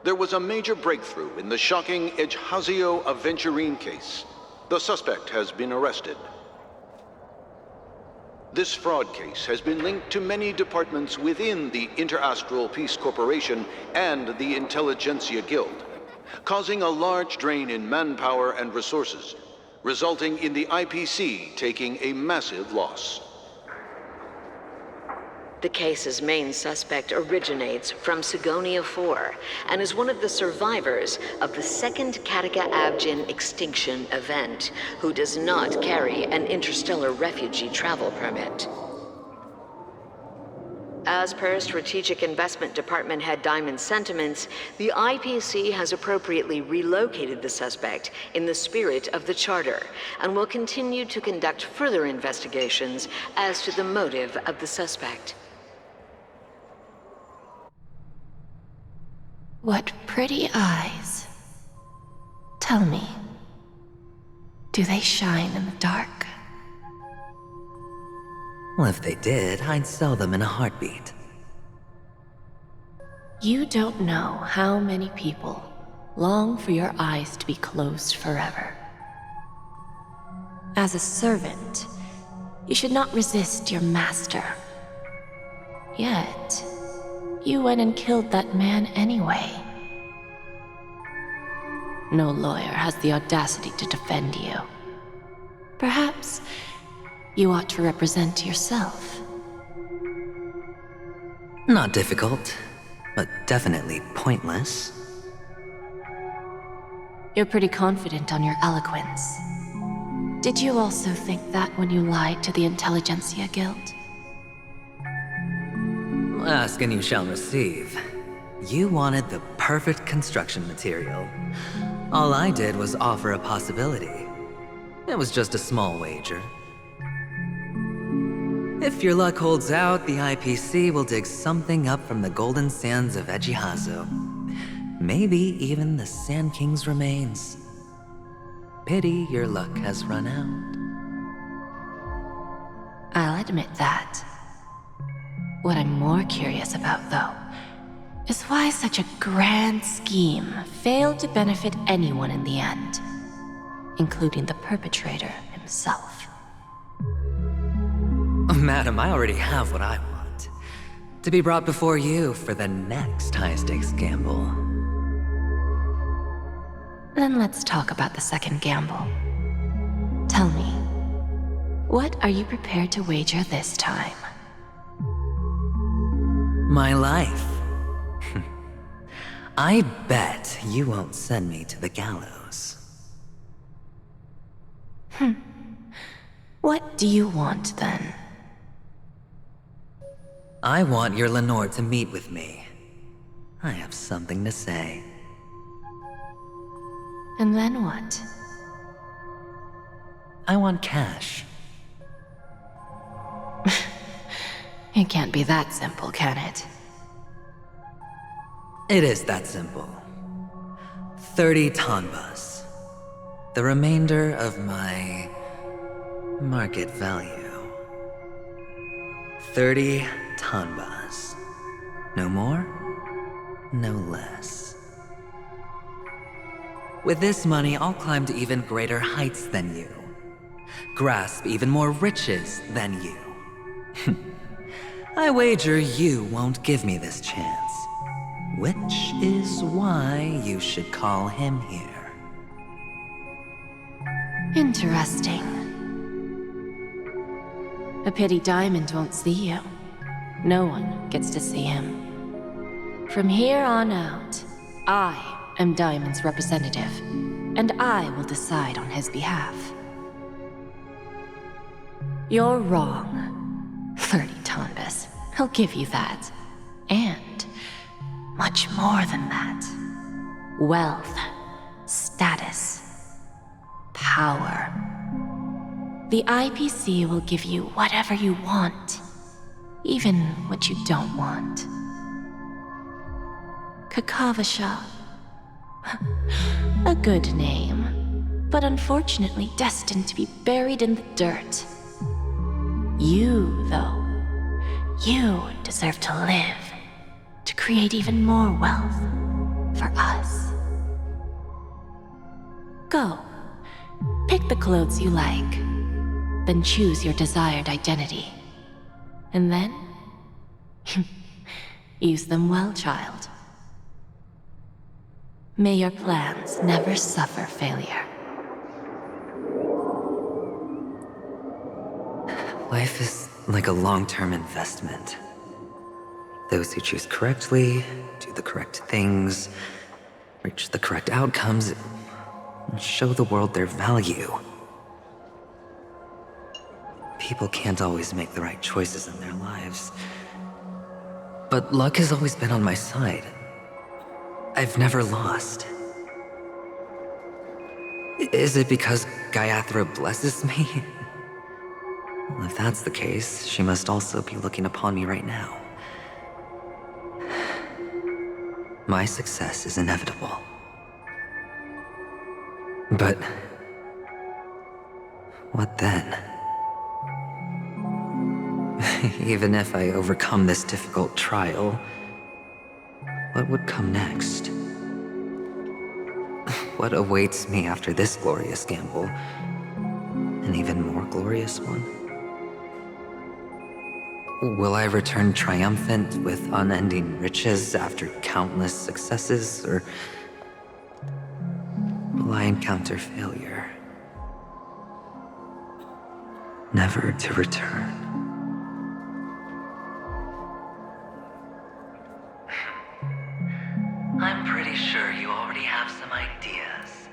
there was a major breakthrough in the shocking Ejhazio Aventurine case. The suspect has been arrested. This fraud case has been linked to many departments within the Interastral Peace Corporation and the Intelligentsia Guild, causing a large drain in manpower and resources, resulting in the IPC taking a massive loss. The case's main suspect originates from Sigonia 4 and is one of the survivors of the second Kataka-Abjin extinction event, who does not carry an interstellar refugee travel permit. As per Strategic Investment Department Head Diamond's sentiments, the IPC has appropriately relocated the suspect in the spirit of the Charter and will continue to conduct further investigations as to the motive of the suspect. What pretty eyes. Tell me, do they shine in the dark? Well, if they did, I'd sell them in a heartbeat. You don't know how many people long for your eyes to be closed forever. As a servant, You should not resist your master. Yet, you went and killed that man anyway. No lawyer has the audacity to defend you. Perhaps you ought to represent yourself. Not difficult, but definitely pointless. You're pretty confident on your eloquence. Did you also think that when you lied to the Intelligentsia Guild? Ask and you shall receive. You wanted the perfect construction material. All I did was offer a possibility. It was just a small wager. If your luck holds out, the IPC will dig something up from the golden sands of Ejihazo. Maybe even the Sand King's remains. Pity your luck has run out. I'll admit that. What I'm more curious about, though, is why such a grand scheme failed to benefit anyone in the end, including the perpetrator himself. Madam, I already have what I want. To be brought before you for the next high-stakes gamble. Then let's talk about the second gamble. Tell me, what are you prepared to wager this time? My life. I bet you won't send me to the gallows. What do you want, then? I want your Lenore to meet with me. I have something to say. And then what? I want cash. It can't be that simple, can it? It is that simple. 30 tanbas. The remainder of my market value. 30 tanbas. No more, no less. With this money, I'll climb to even greater heights than you. Grasp even more riches than you. I wager you won't give me this chance. Which is why you should call him here. Interesting. A pity Diamond won't see you. No one gets to see him. From here on out, I am Diamond's representative, and I will decide on his behalf. You're wrong. 30 tanbas. He'll give you that. And much more than that. Wealth, status, power. The IPC will give you whatever you want, even what you don't want. Kakavasha. A good name, but unfortunately destined to be buried in the dirt. You, though, you deserve to live, to create even more wealth for us. Go, pick the clothes you like, then choose your desired identity. And then, use them well, child. May your plans never suffer failure. Life is like a long-term investment. Those who choose correctly, do the correct things, reach the correct outcomes, and show the world their value. People can't always make the right choices in their lives. But luck has always been on my side. I've never lost. Is it because Gayatri blesses me? Well, if that's the case, she must also be looking upon me right now. My success is inevitable. But what then? Even if I overcome this difficult trial, what would come next? What awaits me after this glorious gamble? An even more glorious one? Will I return triumphant with unending riches after countless successes, or will I encounter failure, never to return? I'm pretty sure you already have some ideas.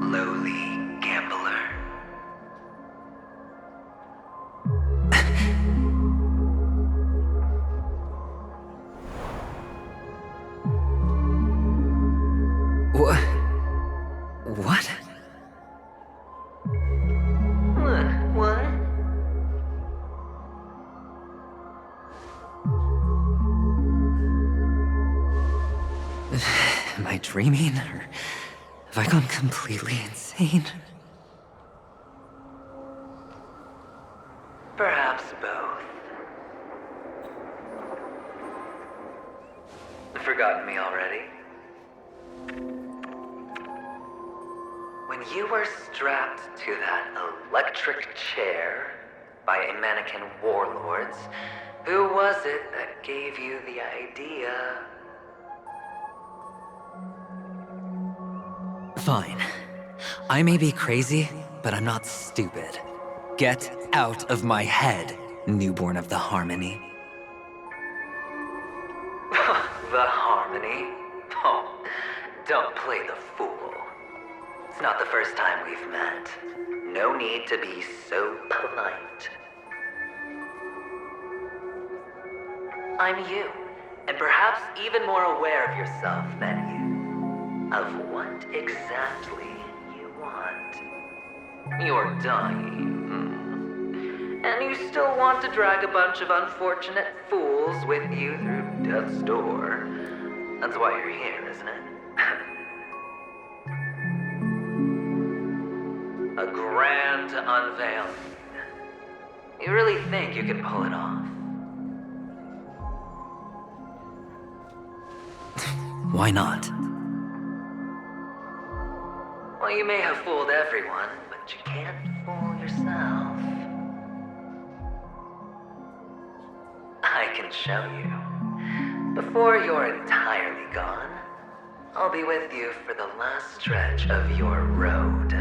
Lowly gambler. What? What? Am I dreaming, or have I gone completely insane? Perhaps both. Forgotten me already? When you were strapped to that electric chair by a mannequin warlords, who was it that gave you the idea? Fine. I may be crazy, but I'm not stupid. Get out of my head, newborn of the Harmony. The Harmony? Oh, don't play the fool. It's not the first time we've met. No need to be so polite. I'm you, and perhaps even more aware of yourself than you. Of what exactly you want. You're dying. And you still want to drag a bunch of unfortunate fools with you through death's door. That's why you're here, isn't it? A grand unveiling. You really think you can pull it off? Why not? Well, you may have fooled everyone, but you can't fool yourself. I can show you. Before you're entirely gone, I'll be with you for the last stretch of your road.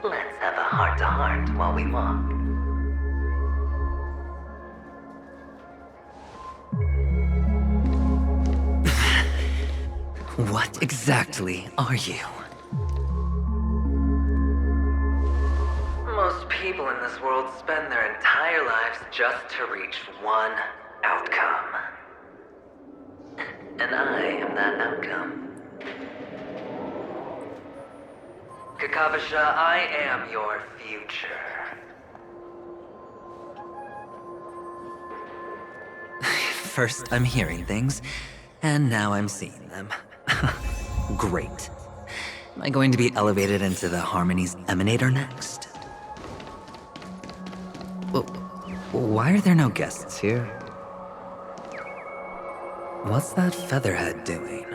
Let's have a heart-to-heart while we walk. What exactly are you? Most people in this world spend their entire lives just to reach one outcome. And I am that outcome. Kakavasha, I am your future. First, I'm hearing things, and now I'm seeing them. Great. Am I going to be elevated into the Harmony's Emanator next? Why are there no guests here? What's that featherhead doing?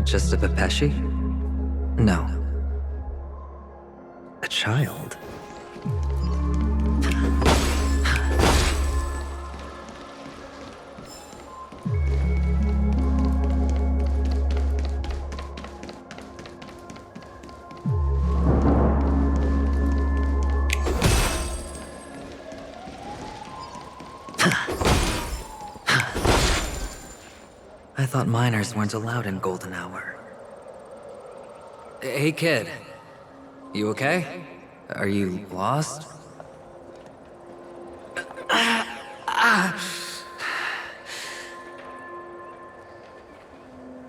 Just a Pepeshi? No. A child? I thought minors weren't allowed in Golden Hour. Hey kid, you okay? Are you lost?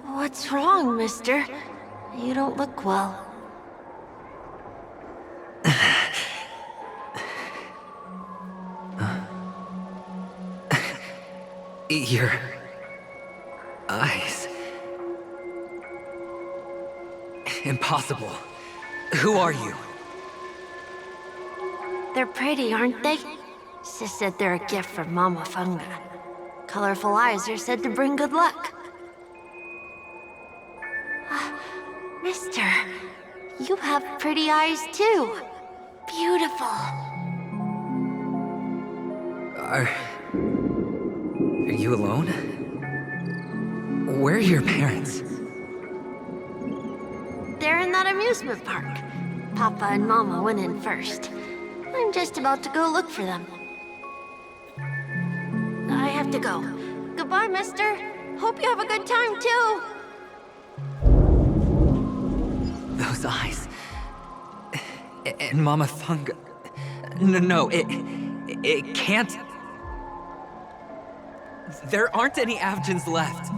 What's wrong, mister? You don't look well. Your eyes. Impossible. Who are you? They're pretty, aren't they? Sis said they're a gift from Mama Funga. Colorful eyes are said to bring good luck. Mister, you have pretty eyes too. Beautiful. Are you alone? Where are your parents? They're in that amusement park. Papa and Mama went in first. I'm just about to go look for them. I have to go. Goodbye, mister. Hope you have a good time, too. Those eyes. And Mama Funga. No, it can't. There aren't any Avgens left.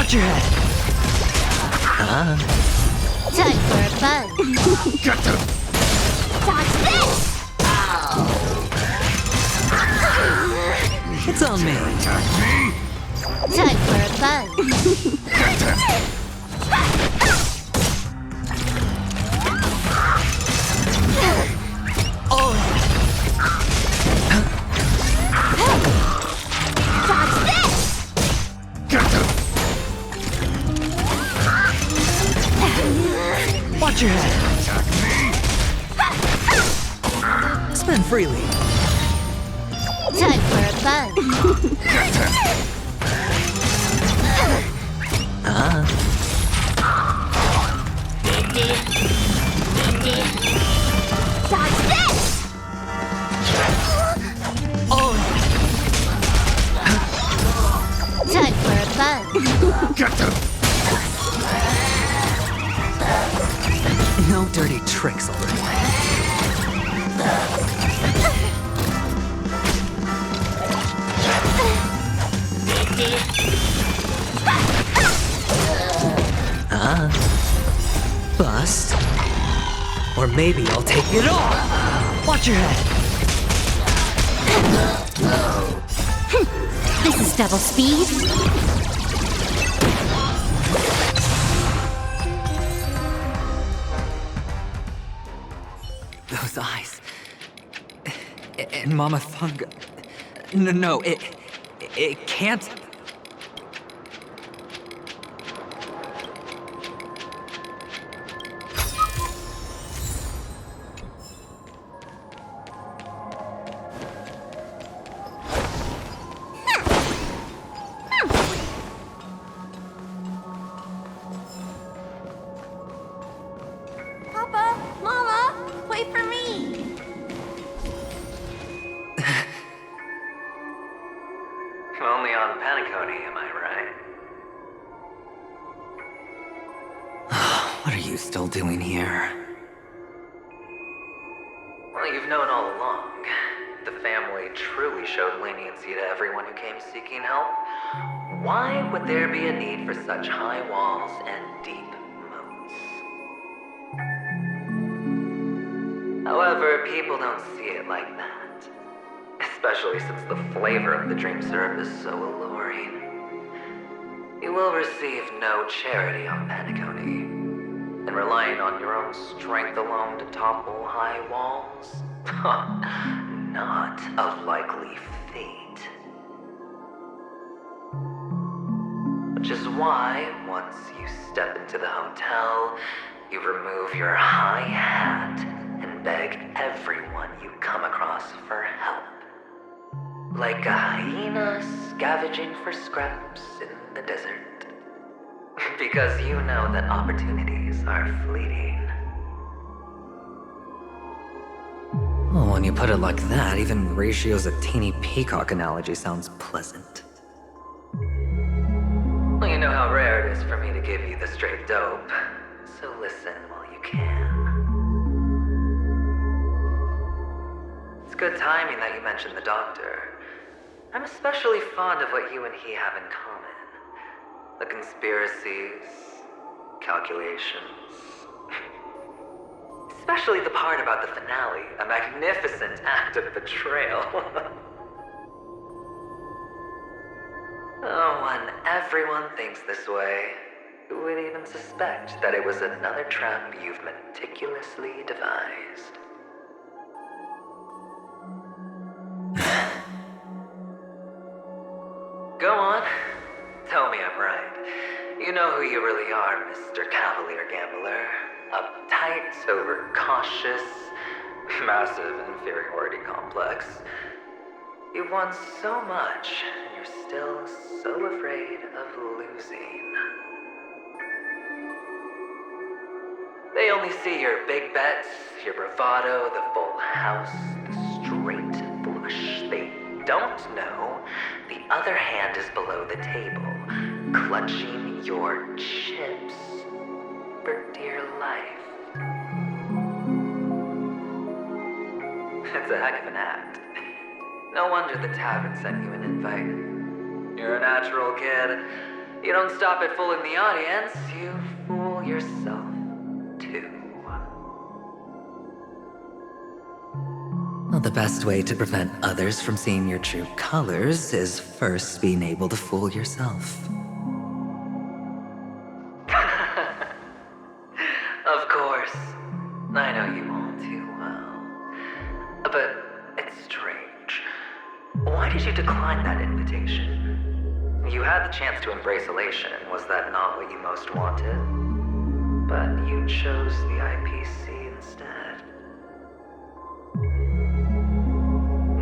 Watch your head. Time for a buzz. Get them! Dodge this! It's on me. Time for a buzz. Get them! Oh, Dodge this! Get them! watch your head. Spin freely. Time for a buzz. Get them! Dodge this! Oh, Time for a buzz. Get them! no dirty tricks already. Bust. Or maybe I'll take it all. Watch your head. This is double speed. Those eyes. And Mama Funga. No, it can't. Papa, Mama, wait for me. Only on Paniconi, am I right? What are you still doing here? Well, you've known all along. The family truly showed leniency to everyone who came seeking help. Why would there be a need for such high walls and deep moats? However, people don't see it like that. Especially since the flavor of the dream syrup is so alluring. You will receive no charity on Paniconi. And relying on your own strength alone to topple high walls? Not a likely fate. Which is why, once you step into the hotel, you remove your high hat and beg everyone you come across for help. Like a hyena scavenging for scraps in the desert. Because you know that opportunities are fleeting. Well, when you put it like that, even Ratio's a teeny peacock analogy sounds pleasant. Well, you know how rare it is for me to give you the straight dope, so listen while you can. It's good timing that you mentioned the doctor. I'm especially fond of what you and he have in common. The conspiracies, calculations. Especially the part about the finale, a magnificent act of betrayal. Oh, when everyone thinks this way, who would even suspect that it was another trap you've meticulously devised? Go on. Tell me I'm right. You know who you really are, Mr. Cavalier Gambler. Uptight, overcautious, massive inferiority complex. You've won so much, and you're still so afraid of losing. They only see your big bets, your bravado, the full house, the straight flush. They don't know the other hand is below the table, clutching your chips for dear life. It's a heck of an act. No wonder the tavern sent you an invite. You're a natural kid. You don't stop at fooling the audience, you fool yourself, too. Well, the best way to prevent others from seeing your true colors is first being able to fool yourself. Of course. I know you all too well. But it's strange. Why did you decline that invitation? You had the chance to embrace elation. Was that not what you most wanted? But you chose the IPC instead.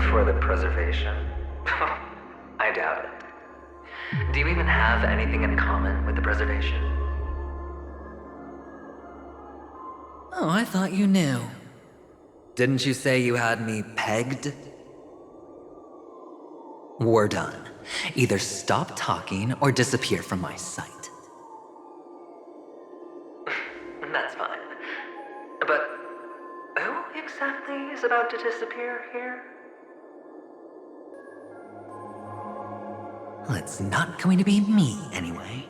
For the preservation? I doubt it. Do you even have anything in common with the preservation? Oh, I thought you knew. Didn't you say you had me pegged? We're done. Either stop talking or disappear from my sight. That's fine. But who exactly is about to disappear here? Well, it's not going to be me, anyway.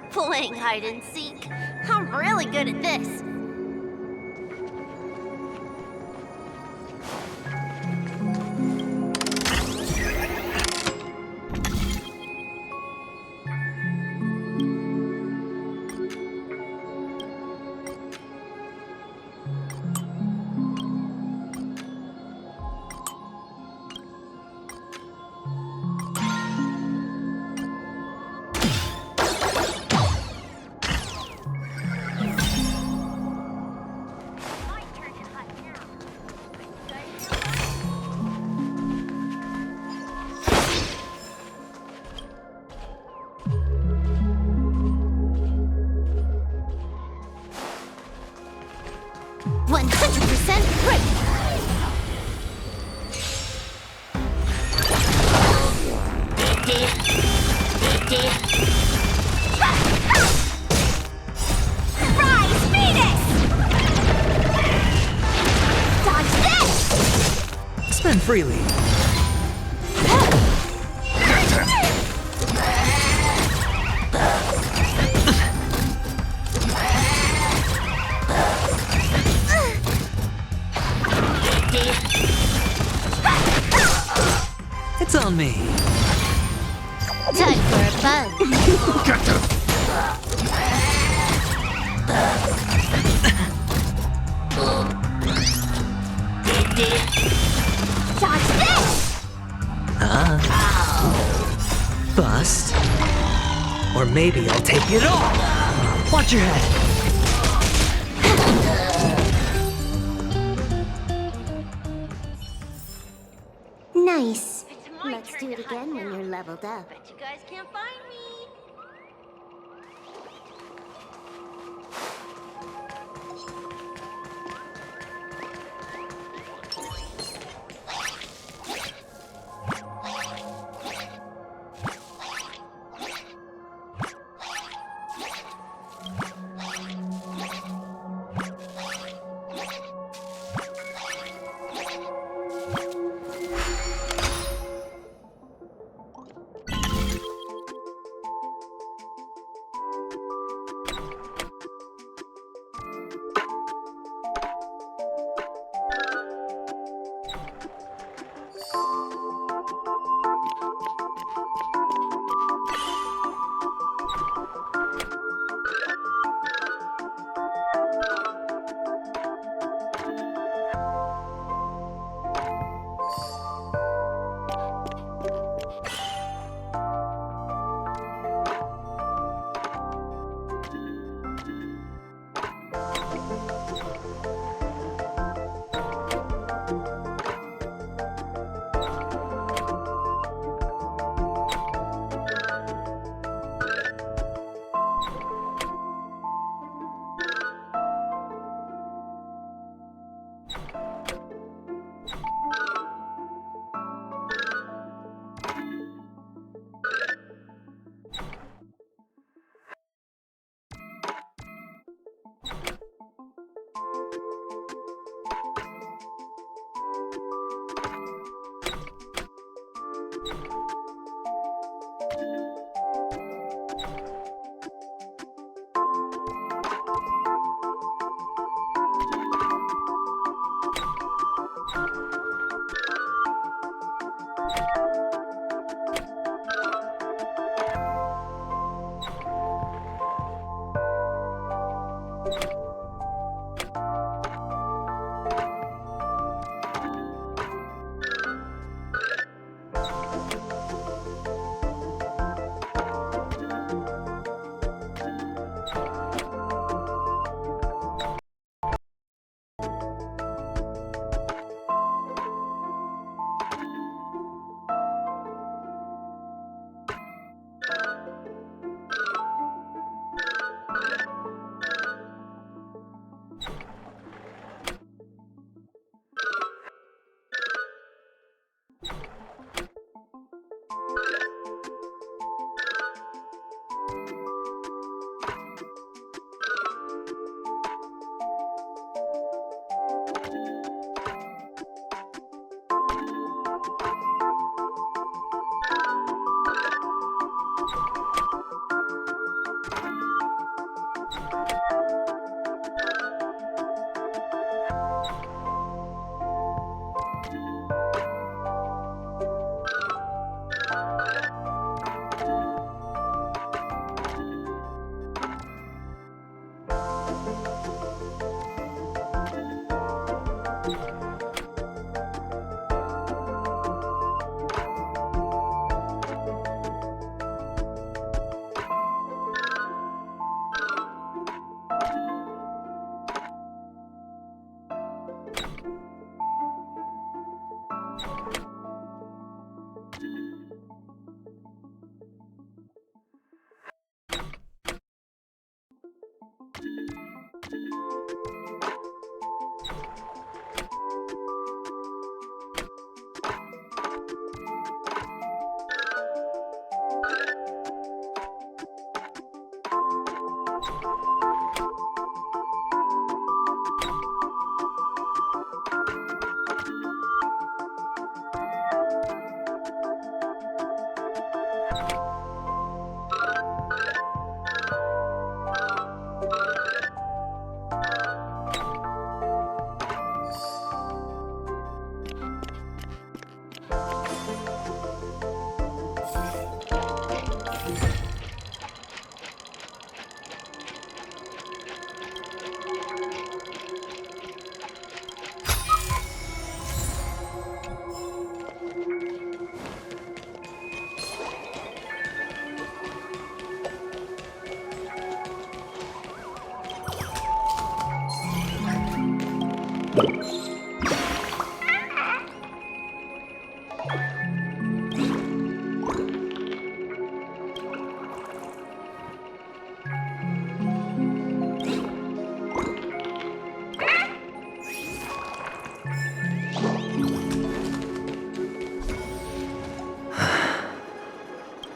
Playing hide and seek. I'm really good at this. Spend freely. It's on me. Time for a fun. Dodge this! Bust. Or maybe I'll take it all. Watch your head. Nice. Let's do it again when you're leveled up. Bet you guys can't find me.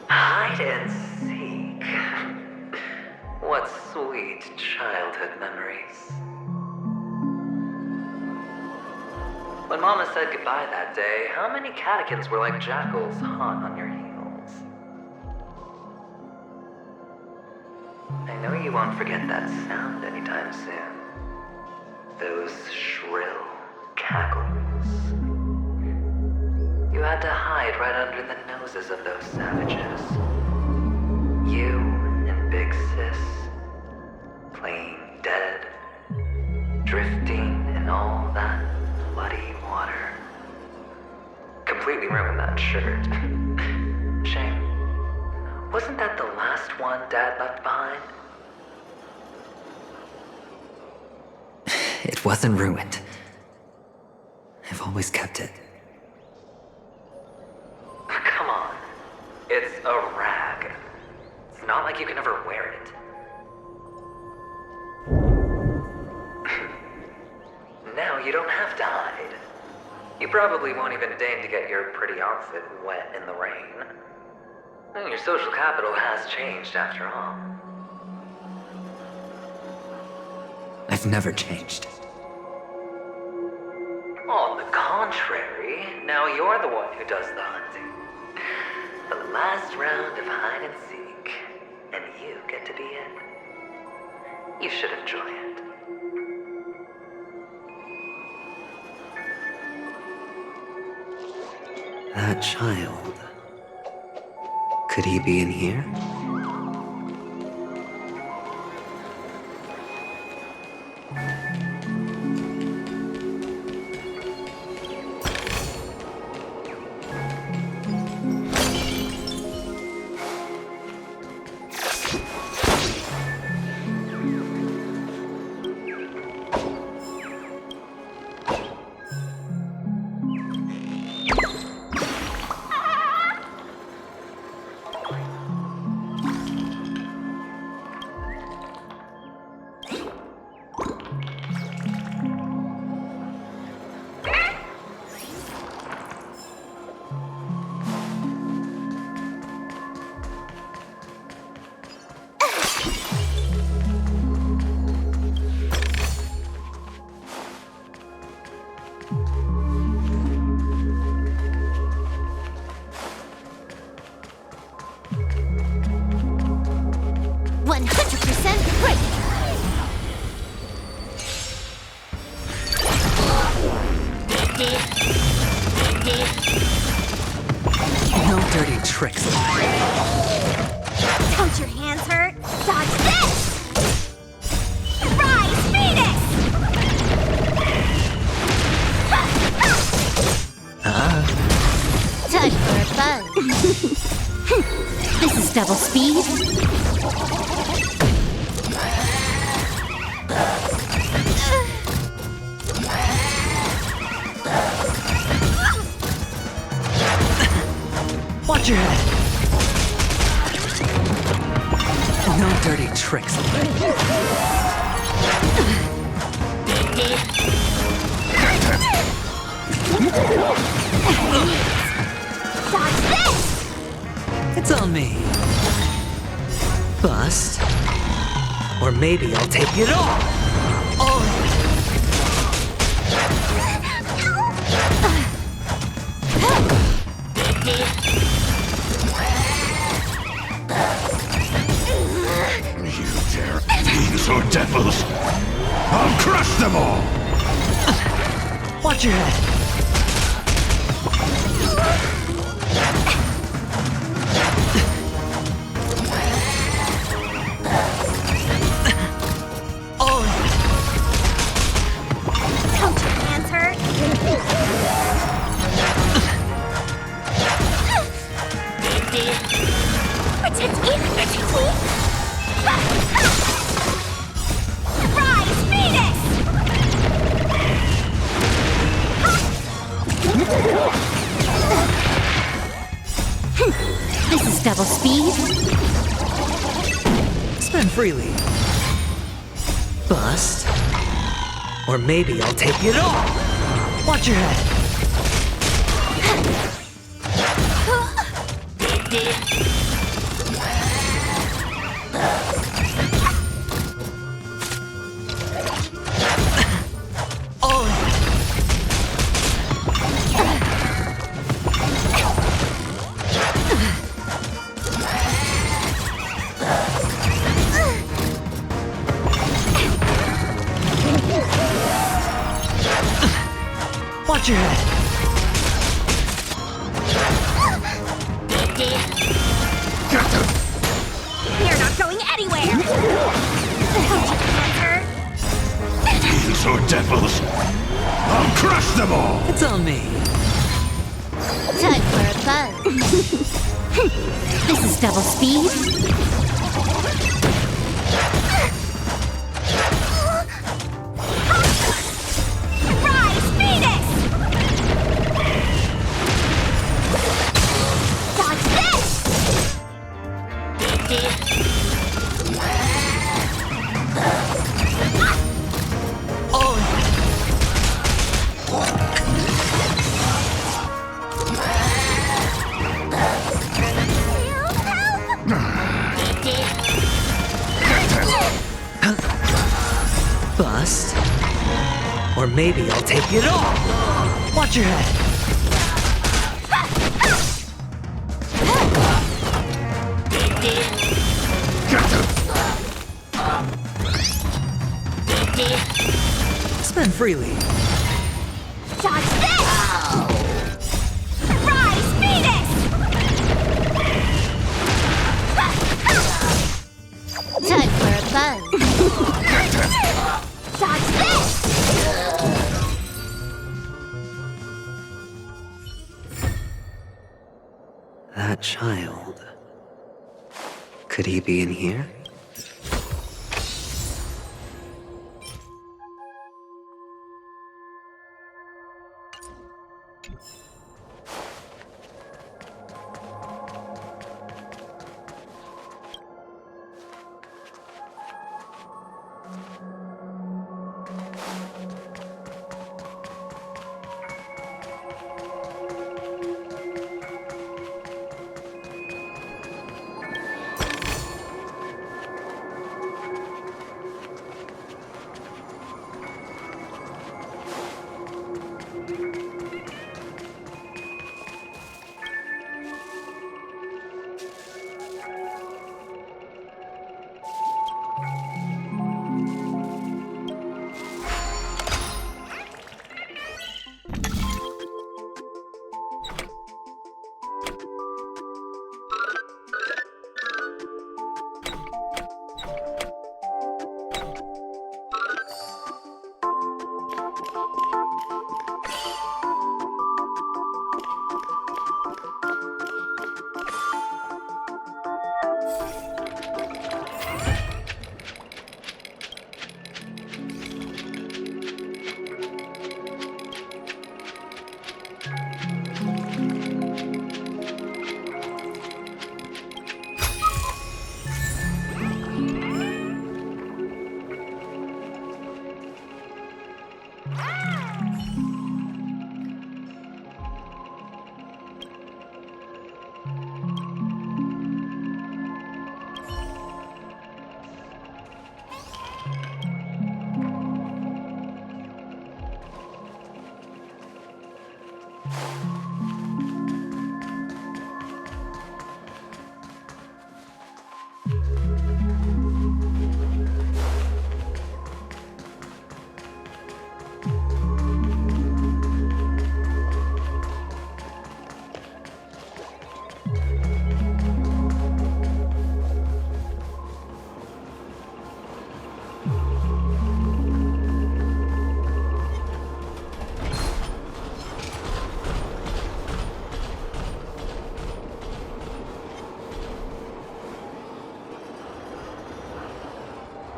Hide and seek. What sweet childhood memories. When Mama said goodbye that day, how many catechins were like jackals hot on your heels? I know you won't forget that sound anytime soon. Those shrill cackles. You had to hide right under the noses of those savages. You and Big Sis, playing dead, drifting in all that bloody water. Completely ruined that shirt. Shame. Wasn't that the last one Dad left behind? It wasn't ruined. I've always kept it. Come on. It's a rag. It's not like you can ever wear it. Now you don't have to hide. You probably won't even deign to get your pretty outfit wet in the rain. And your social capital has changed after all. I've never changed. On the contrary, now you're the one who does the hunting. The last round of hide and seek, and you get to be it. You should enjoy it. That child. Could he be in here? No dirty tricks. Don't your hands hurt? Dodge this! Rise, Phoenix! Time for a buzz. This is double speed. Watch your head. No dirty tricks. Dodge this! It's on me. Bust. Or maybe I'll take it all. You dare fiends or devils! I'll crush them all! Watch your head. Don't your hands hurt? Protect me! Protect me! Rise, Phoenix! is double speed. Spend freely. Bust. Or maybe I'll take it all. Watch your head. Watch your head. You're not going anywhere! These are devils! I'll crush them all! It's on me. Time for a buzz. This is double speed. Bust. Or maybe I'll take it all. Watch your head. Spend freely. Dodge this! Rise, Venus! Time for a buzz. Dodge this! That child. Could he be in here?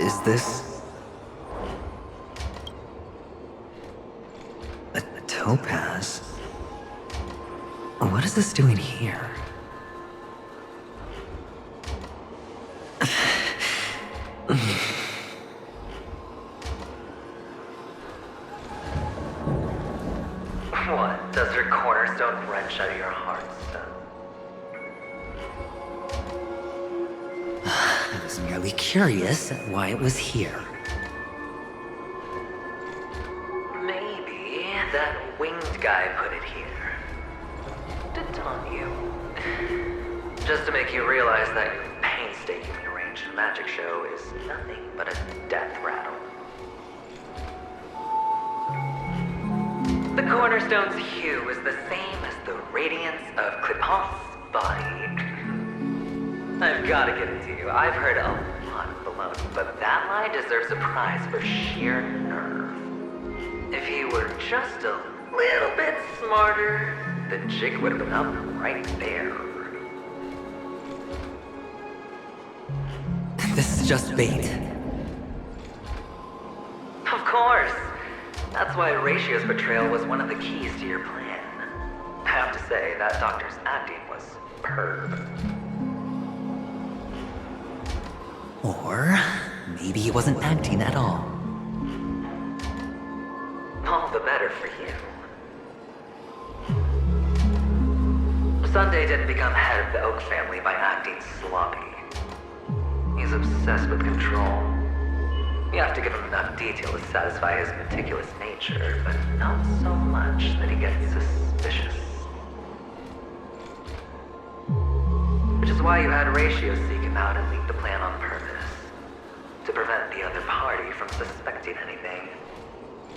Is this... a topaz? What is this doing here? What? Does her cornerstone wrench out of your heart, son? I was merely curious at why it was here. Maybe that winged guy put it here. To taunt you. Just to make you realize that your painstakingly arranged magic show is nothing but a death rattle. The cornerstone's hue is the same as the radiance of Cliphoff's body. I've got to give it to you. I've heard a lot of baloney, but that line deserves a prize for sheer nerve. If he were just a little bit smarter, the jig would have been up right there. This is just bait. Of course. That's why Ratio's betrayal was one of the keys to your plan. I have to say, that doctor's acting was superb. Or maybe he wasn't acting at all. All the better for you. Sunday didn't become head of the Oak family by acting sloppy. He's obsessed with control. You have to give him enough detail to satisfy his meticulous nature, but not so much that he gets suspicious. Which is why you had Ratio seek him out and leak the plan on purpose. To prevent the other party from suspecting anything.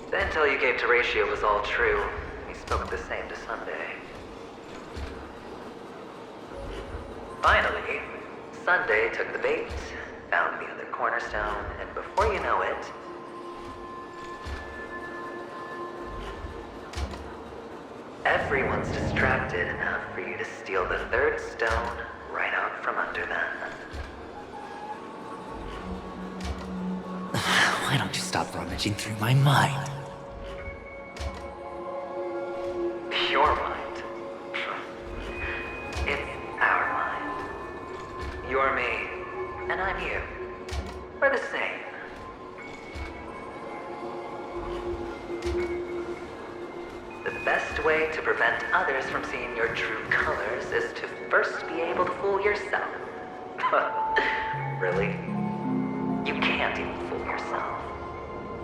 The intel you gave to Ratio was all true. He spoke the same to Sunday. Finally, Sunday took the bait, found the other cornerstone, and before you know it, everyone's distracted enough for you to steal the third stone right out from under them. Why don't you stop rummaging through my mind? Your mind? It's our mind. You're me, and I'm you. We're the same. The best way to prevent others from seeing your true colors is to first be able to fool yourself. Really? You can't even fool yourself.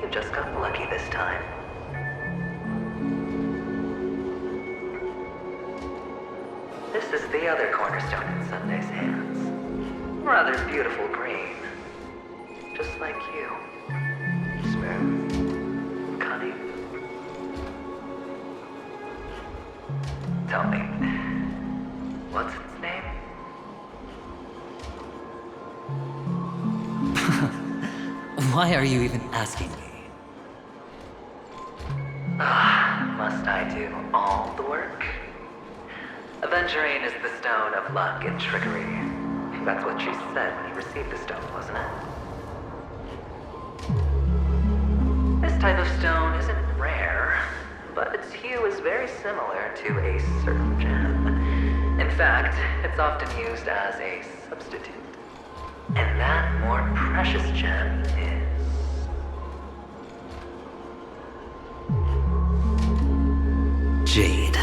You just got lucky this time. This is the other cornerstone in Sunday's hands. Rather beautiful green. Just like you. Smooth. Cunning. Tell me, what's its name? Why are you even asking me? Must I do all the work? Aventurine is the stone of luck and trickery. That's what you said when you received the stone, wasn't it? This type of stone isn't rare, but its hue is very similar to a certain gem. In fact, it's often used as a substitute. And that more precious gem is... Jade.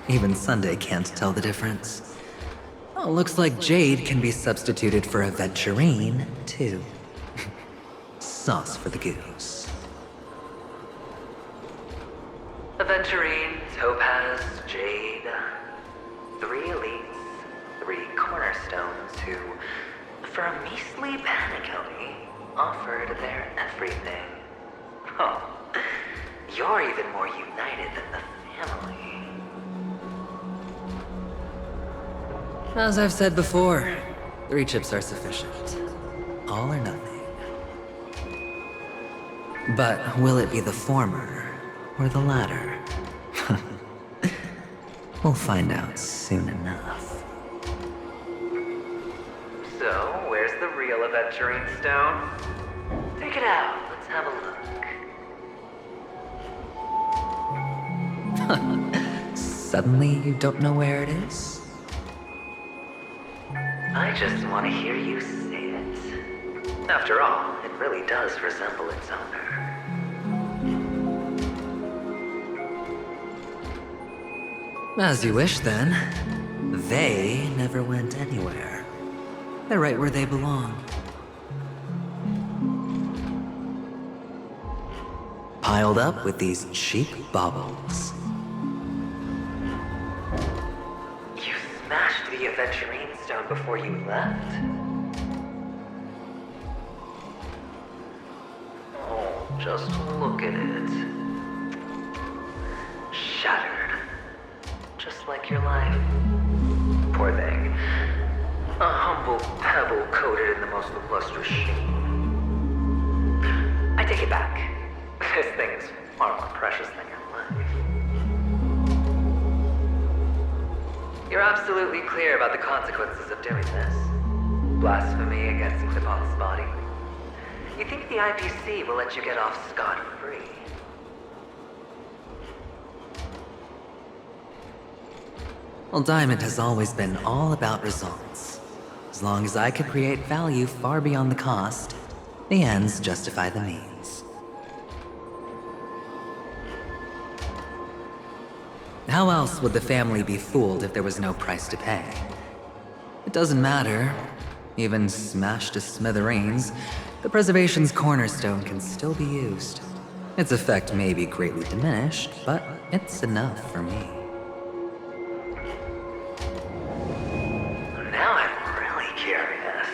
Even Sunday can't tell the difference. Oh, looks like Jade can be substituted for aventurine, too. Sauce for the goose. Aventurine, topaz, jade. 3 elites, 3 cornerstones who, for a measly penny, offered their everything. Oh, you're even more united than the family. As I've said before, 3 chips are sufficient. All or nothing. But will it be the former or the latter? We'll find out soon enough. So, where's the real aventurine stone? Take it out, let's have a look. Suddenly you don't know where it is? I just want to hear you say it. After all, it really does resemble its owner. As you wish, then. They never went anywhere. They're right where they belong. Piled up with these cheap baubles. You smashed the aventurine stone before you left? Oh, just look at it. Shattered. Just like your life. Poor thing. A humble pebble coated in the most lustrous sheen. I take it back. This thing's far more precious than your life. You're absolutely clear about the consequences of doing this. Blasphemy against Clipot's body. You think the IPC will let you get off scot-free? Well, Diamond has always been all about results. As long as I could create value far beyond the cost, the ends justify the means. How else would the family be fooled if there was no price to pay? It doesn't matter. Even smashed to smithereens, the preservation's cornerstone can still be used. Its effect may be greatly diminished, but it's enough for me. Now I'm really curious.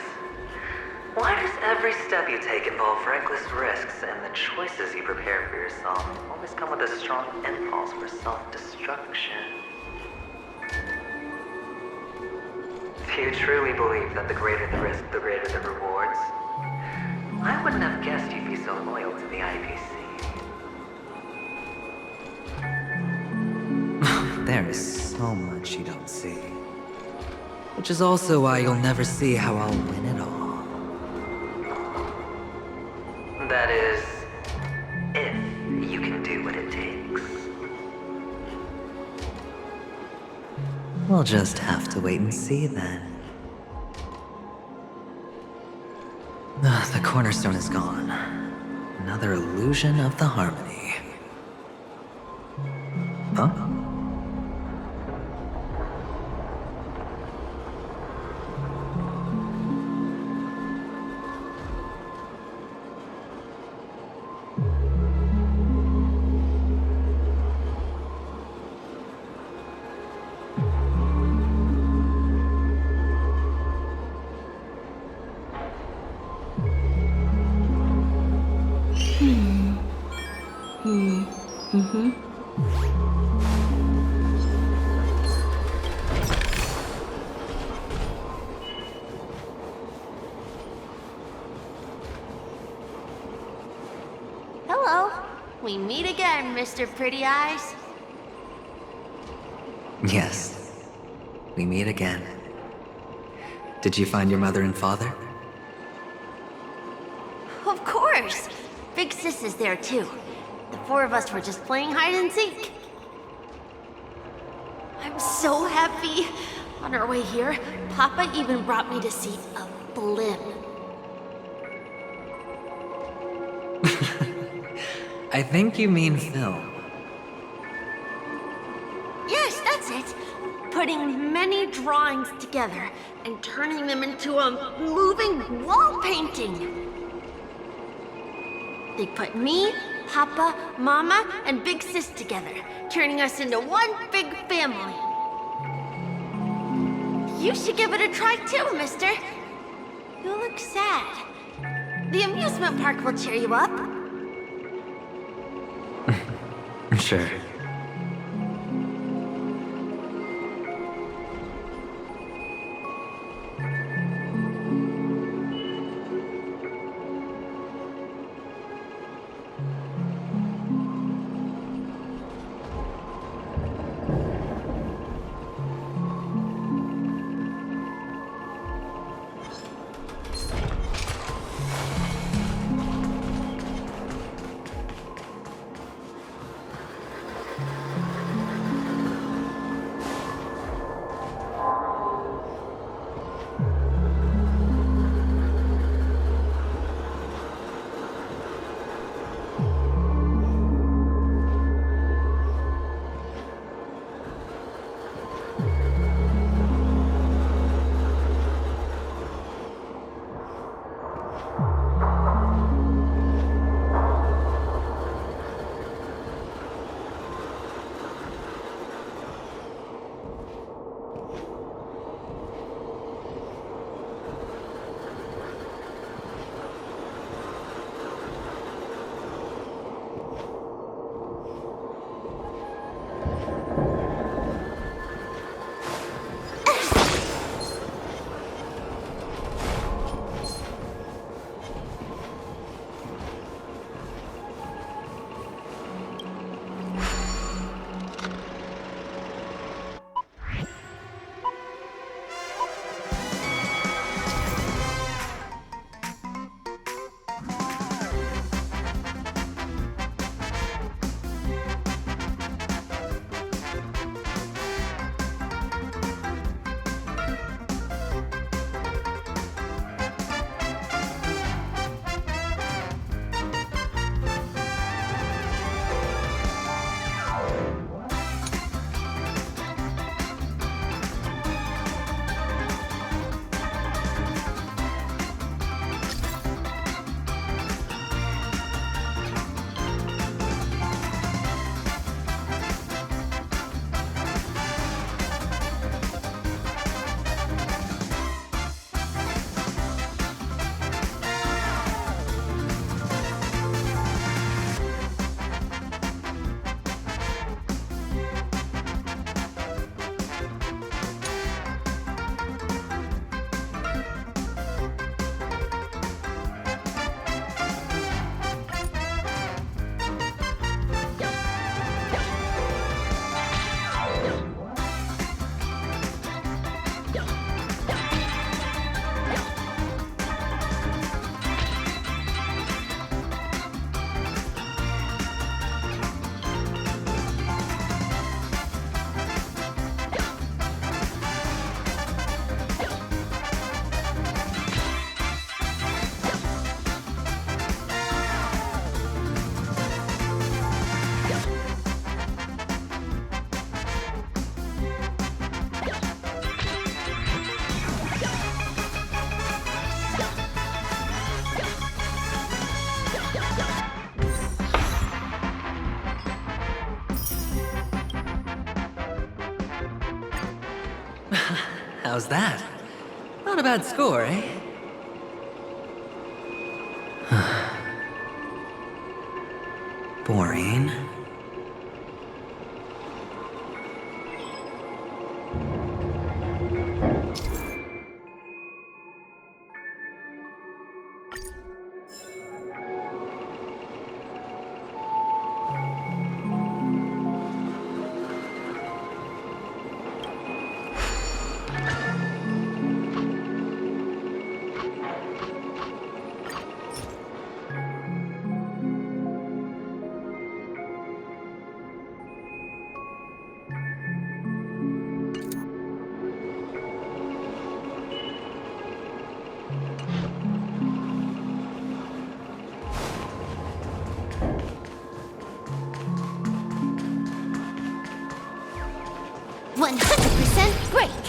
Why does every step you take involve reckless risks, and the choices you prepare for yourself always come with a strong impulse for self-destruction? Do you truly believe that the greater the risk, the greater the rewards? I wouldn't have guessed you'd be so loyal to the IPC. There is so much you don't see. Which is also why you'll never see how I'll win it all. That is, if you can do what it takes. We'll just have to wait and see then. The cornerstone is gone. Another illusion of the harmony. Huh? Hello. We meet again, Mr. Pretty Eyes. Yes. We meet again. Did you find your mother and father? Of course. Big Sis is there too. The four of us were just playing hide and seek. I'm so happy. On our way here, Papa even brought me to see a blimp. I think you mean film. Yes, that's it. Putting many drawings together and turning them into a moving wall painting. They put me, Papa, Mama, and Big Sis together, turning us into one big family. You should give it a try too, mister. You look sad. The amusement park will cheer you up. Sure. How's that? Not a bad score, eh? Boring. Great!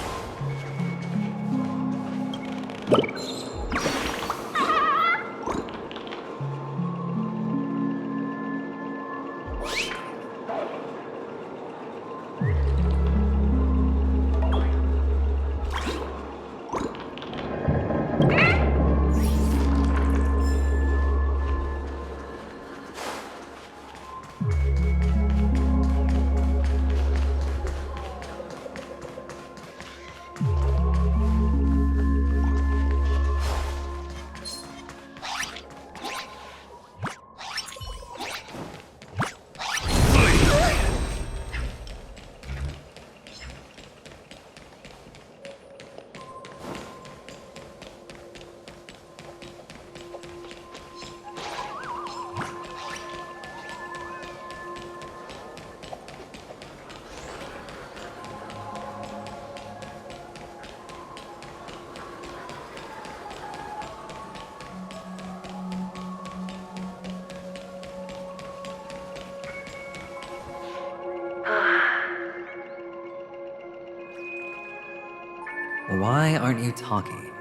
Why aren't you talking?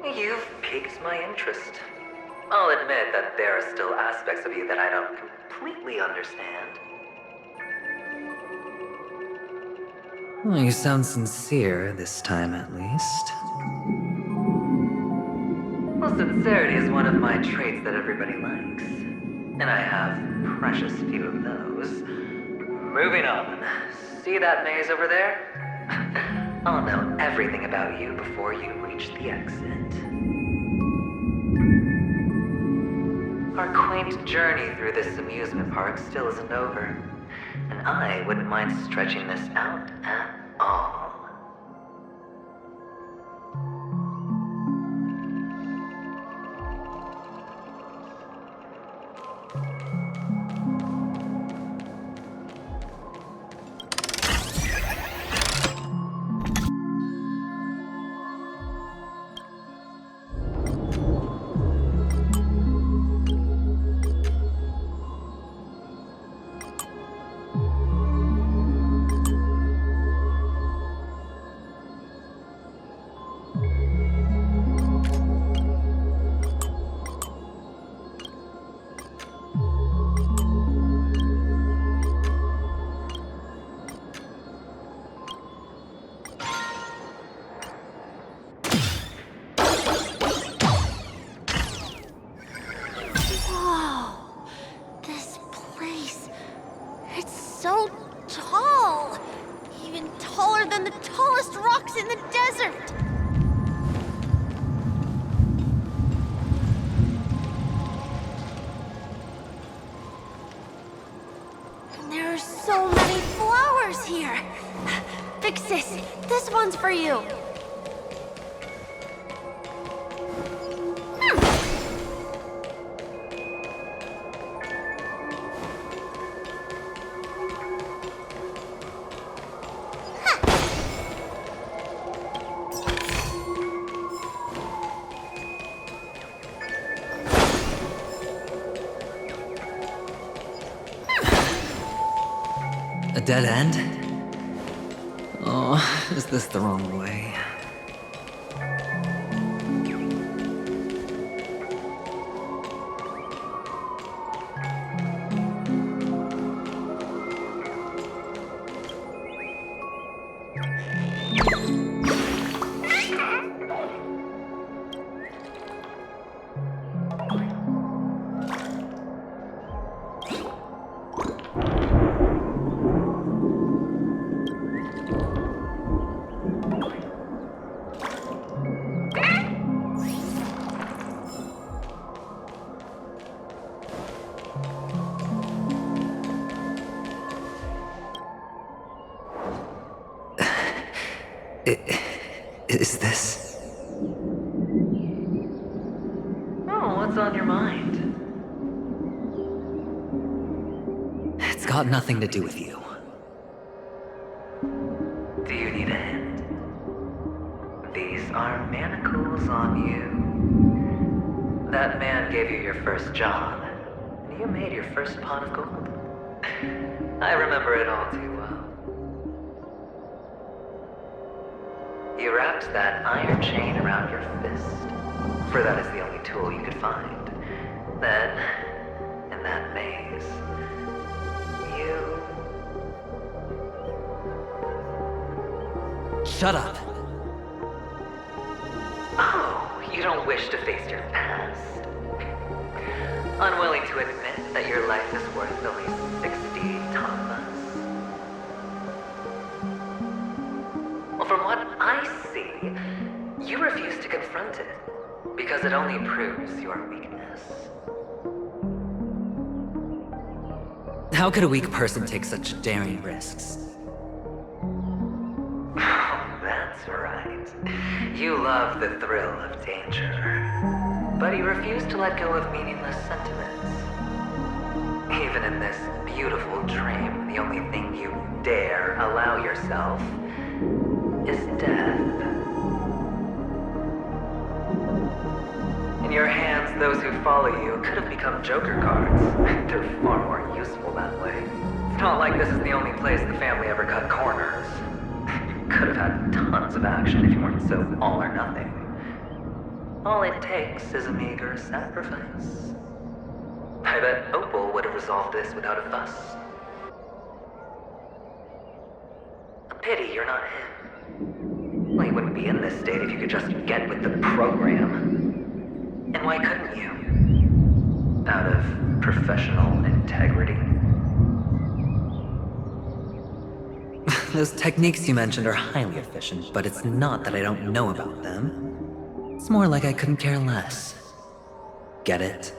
You've piqued my interest. I'll admit that there are still aspects of you that I don't completely understand. Well, you sound sincere this time, at least. Well, sincerity is one of my traits that everybody likes. And I have precious few of those. Moving on. See that maze over there? I'll know everything about you before you reach the exit. Our quaint journey through this amusement park still isn't over. And I wouldn't mind stretching this out at all. This one's for you. A dead end? Oh, is this the wrong way? Is this... Oh, what's on your mind? It's got nothing to do with you. Do you need a hint? These are manacles on you. That man gave you your first job, and you made your first pot of gold. I remember it all too well. You wrapped that iron chain around your fist, for that is the only tool you could find. Then, in that maze, you... Shut up! Oh, you don't wish to face your past? Unwilling to admit that your life is worth only 60 tamas? Well, from what I see, you refuse to confront it, because it only proves your weakness. How could a weak person take such daring risks? That's right. You love the thrill of danger. But you refuse to let go of meaningless sentiments. Even in this beautiful dream, the only thing you dare allow yourself is death. In your hands, those who follow you could have become Joker cards. They're far more useful that way. It's not like this is the only place the family ever cut corners. Could have had tons of action if you weren't so all or nothing. All it takes is a meager sacrifice. I bet Opal would have resolved this without a fuss. A pity you're not him. Well, you wouldn't be in this state if you could just get with the program. And why couldn't you? Out of professional integrity? Those techniques you mentioned are highly efficient, but it's not that I don't know about them. It's more like I couldn't care less. Get it?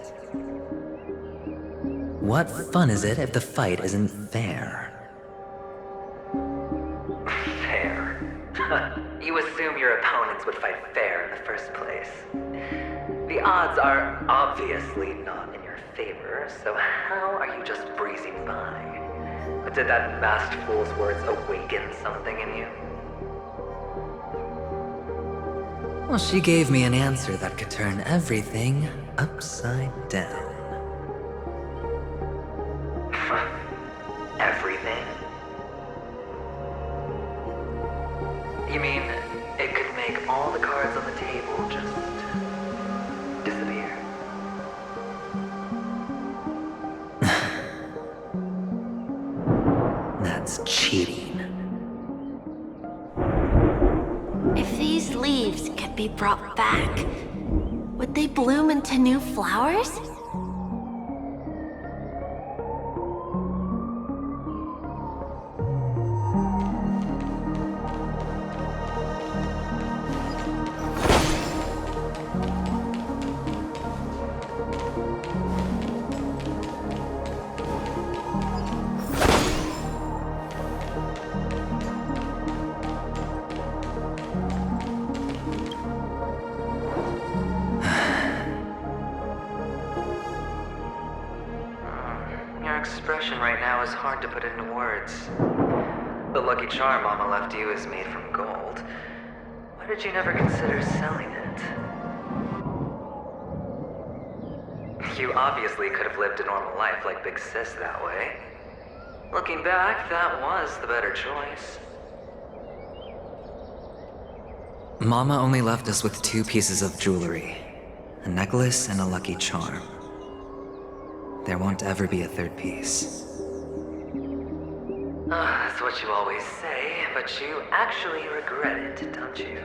What fun is it if the fight isn't fair? Fair? You assume your opponents would fight fair in the first place. The odds are obviously not in your favor, so how are you just breezing by? Did that masked fool's words awaken something in you? Well, she gave me an answer that could turn everything upside down. Everything? You mean it could make all the cards on the table just disappear? That's cheating. If these leaves could be brought back, would they bloom into new flowers? Expression right now is hard to put into words. The lucky charm Mama left you is made from gold. Why did you never consider selling it? You obviously could have lived a normal life like Big Sis that way. Looking back, that was the better choice. Mama only left us with 2 pieces of jewelry. A necklace and a lucky charm. There won't ever be a 3rd piece. That's what you always say, but you actually regret it, don't you?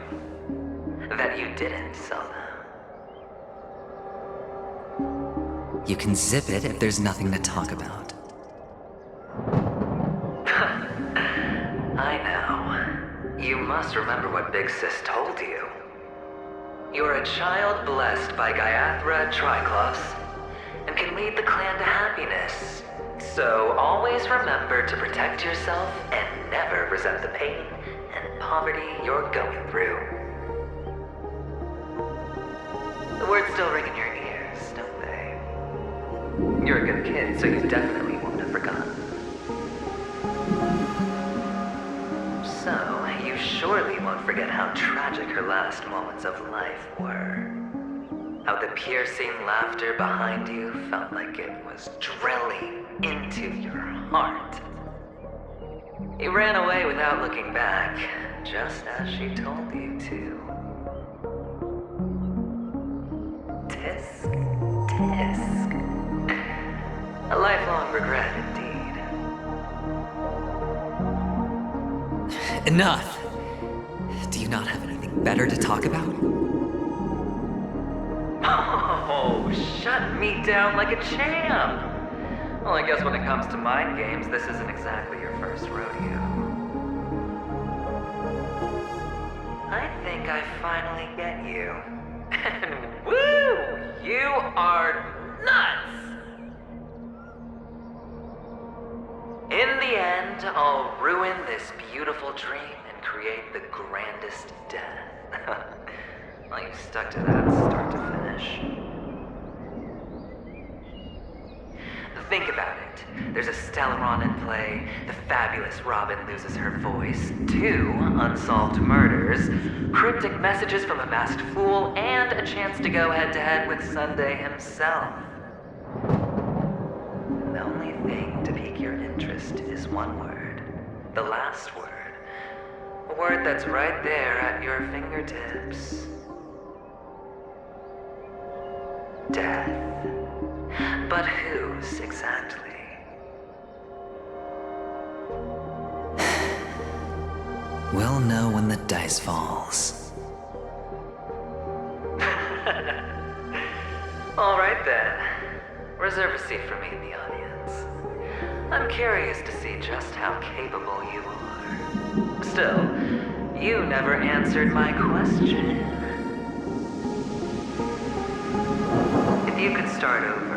That you didn't sell them. You can zip it if there's nothing to talk about. I know. You must remember what Big Sis told you. You're a child blessed by Gaiathra Triclops, and can lead the clan to happiness. So always remember to protect yourself and never resent the pain and poverty you're going through. The words still ring in your ears, don't they? You're a good kid, so you definitely won't have forgotten. So, you surely won't forget how tragic her last moments of life were. How the piercing laughter behind you felt like it was drilling into your heart. You ran away without looking back, just as she told you to. Tisk, tisk. A lifelong regret indeed. Enough! Do you not have anything better to talk about? Oh, shut me down like a champ! Well, I guess when it comes to mind games, this isn't exactly your first rodeo. I think I finally get you. And woo! You are nuts! In the end, I'll ruin this beautiful dream and create the grandest death. Well, you stuck to that start to finish. Think about it. There's a Stellaron in play, the fabulous Robin loses her voice, 2 unsolved murders, cryptic messages from a masked fool, and a chance to go head-to-head with Sunday himself. The only thing to pique your interest is one word. The last word. A word that's right there at your fingertips. Death. But whose exactly? We'll know when the dice falls. All right then. Reserve a seat for me in the audience. I'm curious to see just how capable you are. Still, you never answered my question. If you could start over,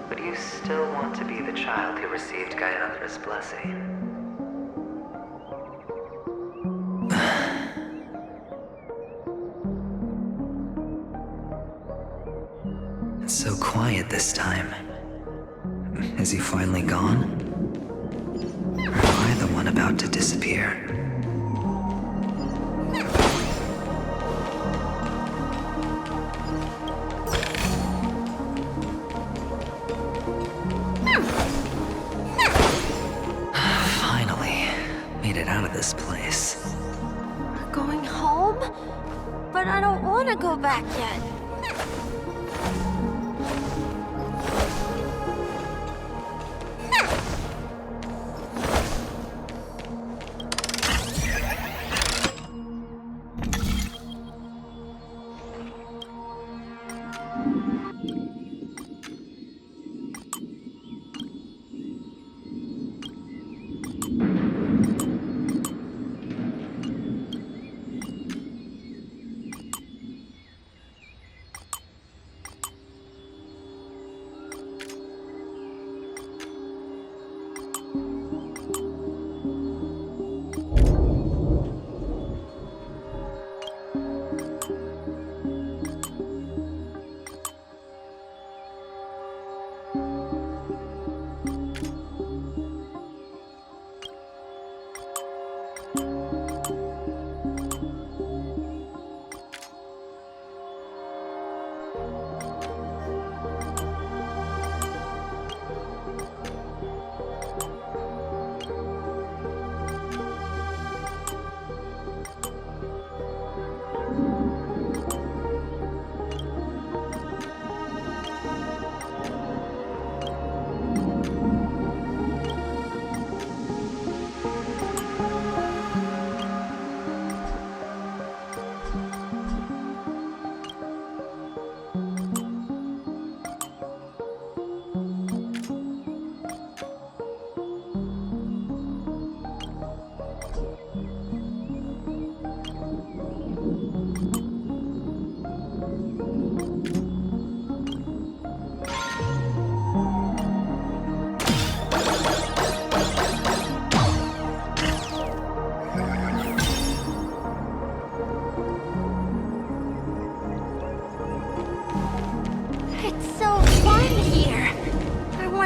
would you still want to be the child who received Gayathra's blessing? It's so quiet this time. Is he finally gone? Or am I the one about to disappear? Out of this place. We're going home? But I don't want to go back yet.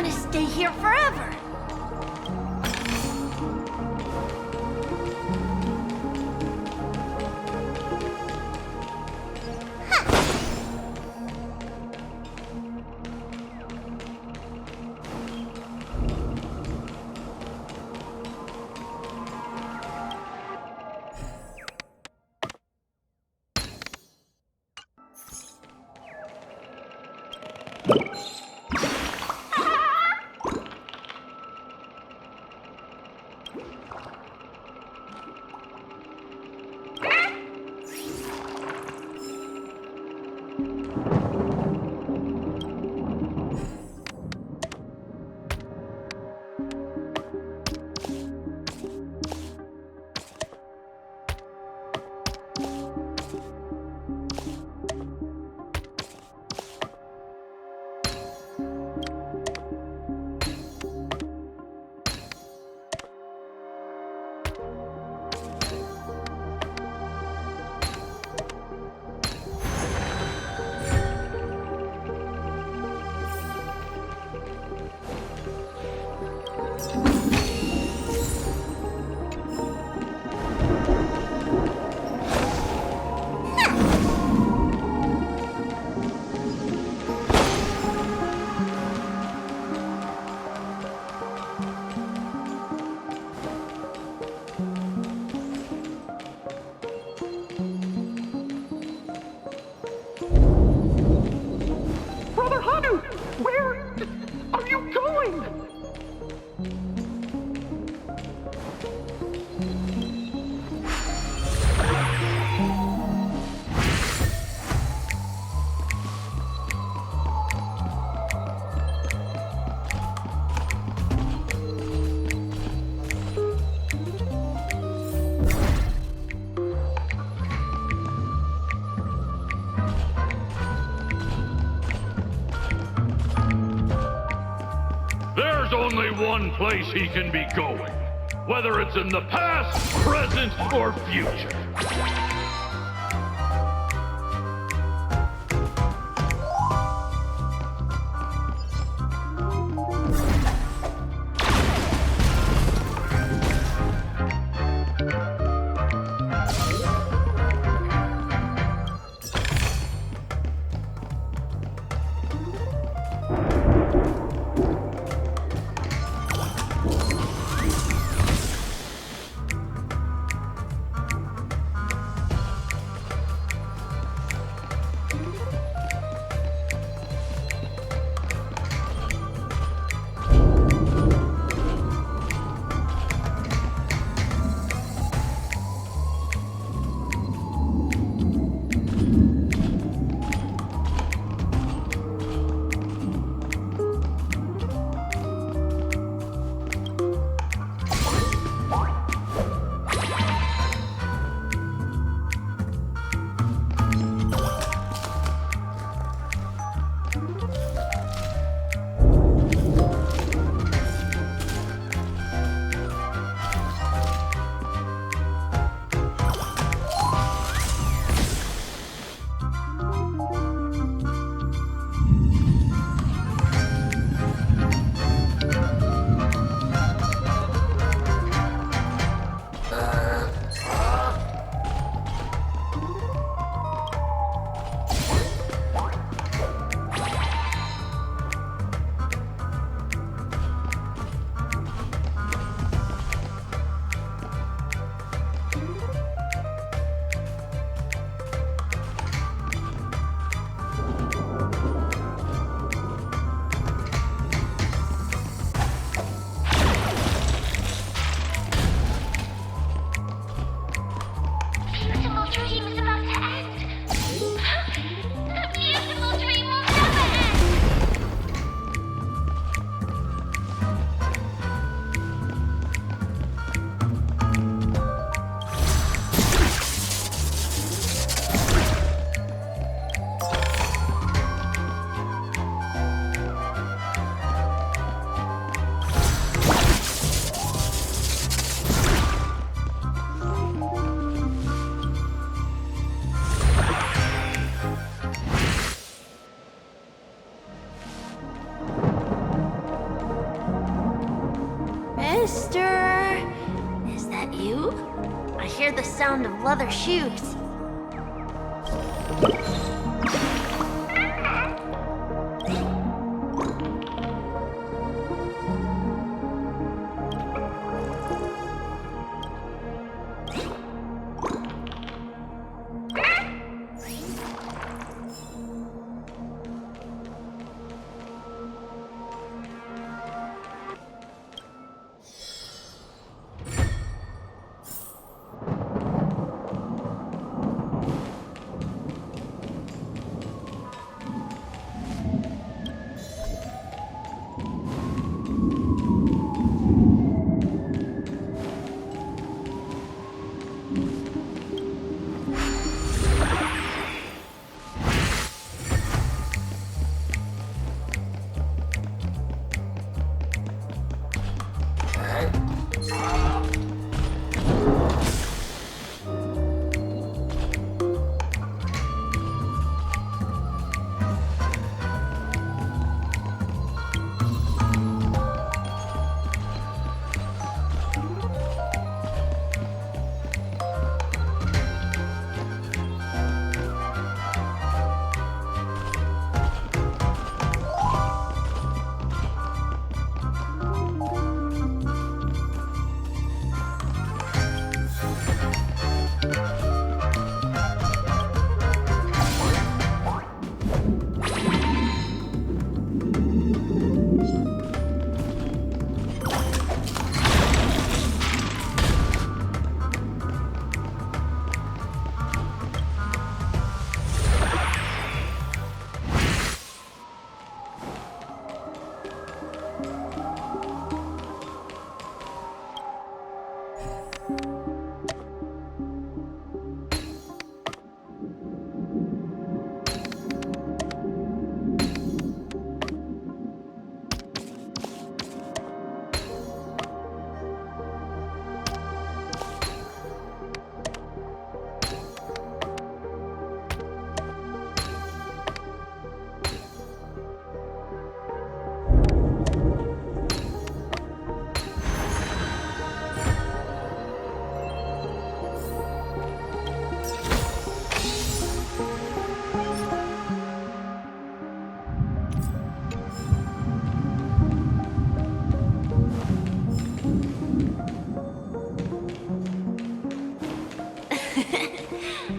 want to stay here forever. There's only one place he can be going, whether it's in the past, present, or future. Mister? Is that you? I hear the sound of leather shoes.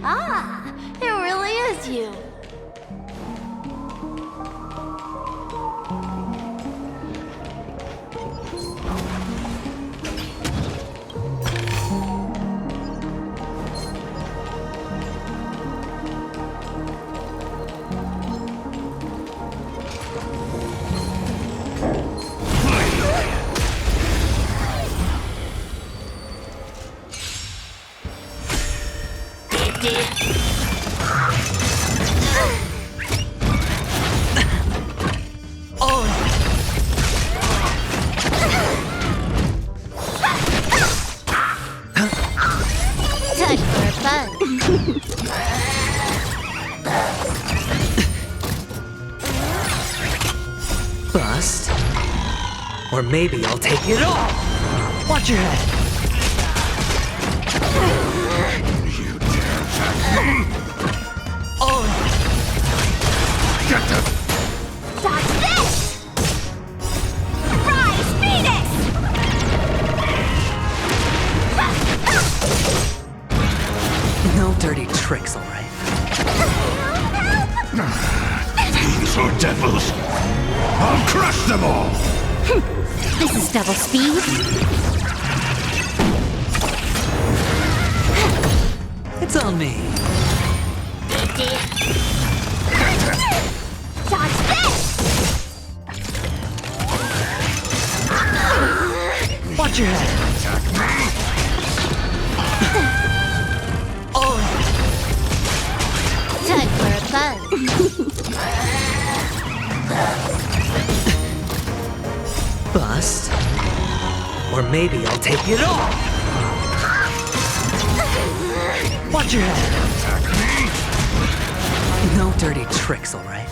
Ah, it really is you. Bust. Or maybe I'll take it all. Watch your head. You dare attack me? Oh. Get them! Dodge this! Rise, Venus! No dirty tricks, all right. These are devils. I'll crush them all! This is double speed. It's on me. Dodge this! Watch your head. Attack me! Oh. Time for a fun. Bust. Or maybe I'll take it all. Watch your head. Attack me! No dirty tricks, all right.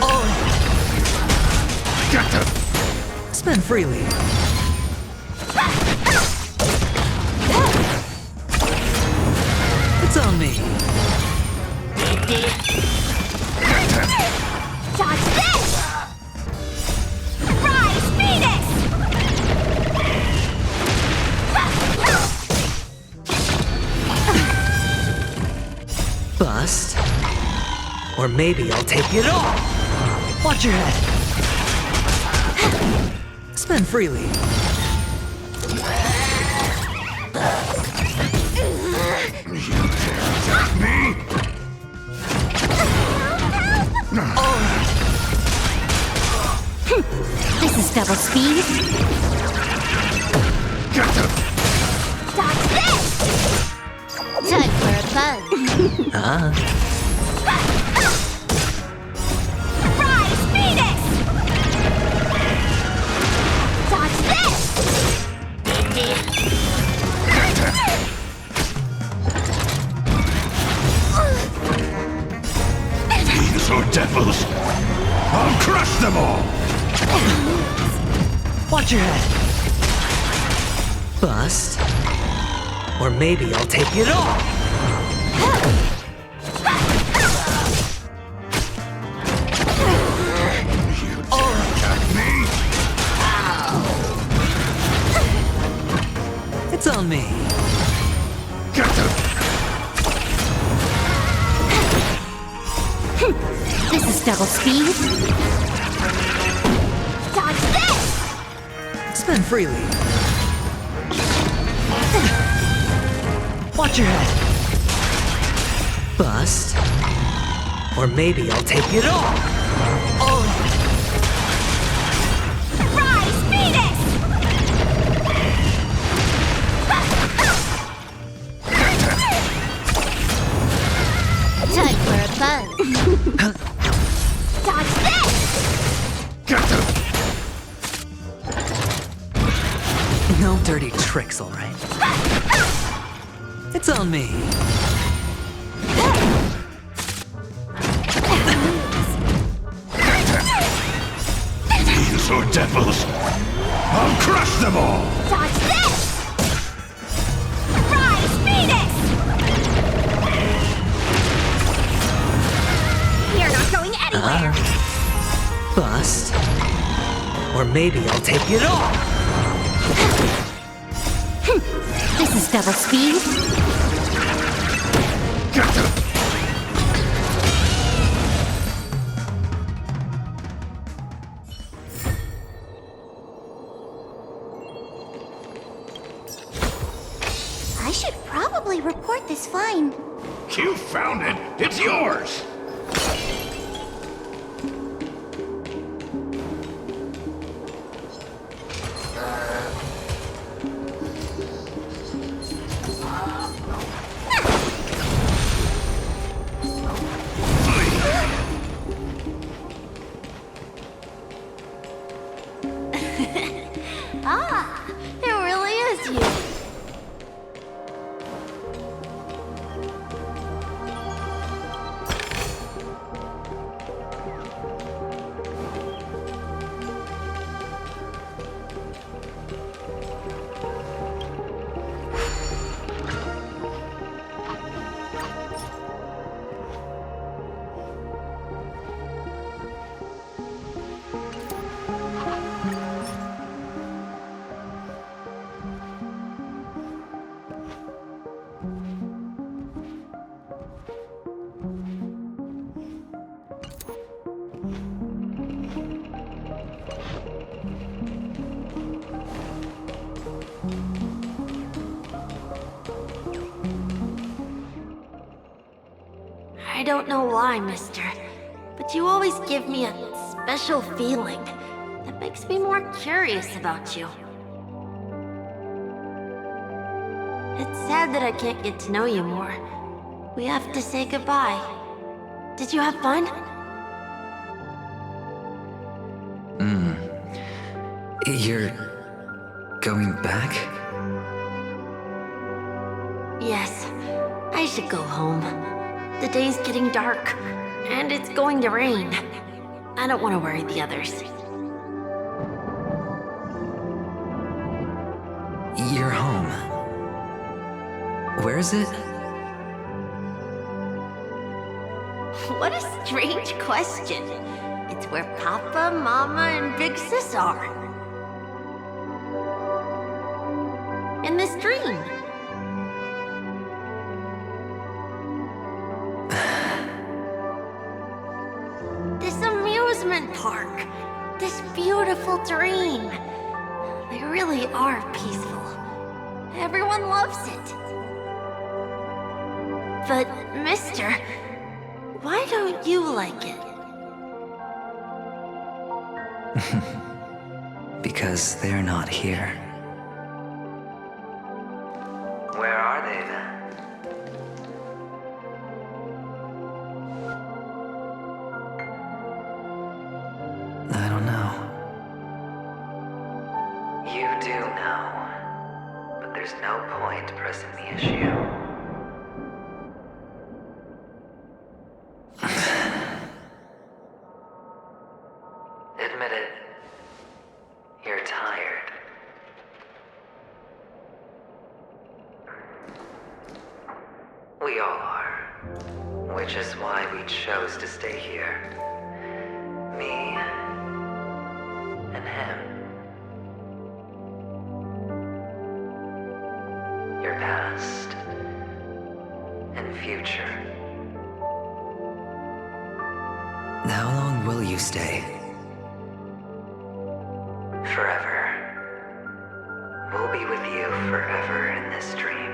Oh. Get them! Spend freely. It's on me. Dodge this! Rise, Phoenix! Bust. Or maybe I'll take it all. Watch your head. Spend freely. This is double speed. Dodge this! Time for a buzz. Rise, Phoenix! Dodge this! These are devils! I'll crush them all! Watch your head. Bust. Or maybe I'll take it all. It's on me. Get them! This is double speed. Dodge this! Spend freely. Watch your head. Bust. Or maybe I'll take it all. Rise, Phoenix! Time for a buzz. Dodge this! Get them! No dirty tricks, all right? It's on me. These are devils! I'll crush them all! Dodge this! Rise, Phoenix! You're not going anywhere! Bust. Or maybe I'll take it all. This is double speed. Get them! I should probably report this find. You found it! It's yours! Ah, it really is you. I don't know why, mister, but you always give me a special feeling that makes me more curious about you. It's sad that I can't get to know you more. We have to say goodbye. Did you have fun? You're going back? Yes, I should go home. The day's getting dark, and it's going to rain. I don't want to worry the others. is it? What a strange question. It's where Papa, Mama, and Big Sis are. In this dream. This amusement park. This beautiful dream. They really are peaceful. Everyone loves it. But, mister, why don't you like it? Because they're not here. Where are they then? I don't know. You do know. But there's no point pressing the issue. Admit it. You're tired. We all are. Which is why we chose to stay here. Me and him. Your past and future. How long will you stay? Forever. We'll be with you forever in this dream.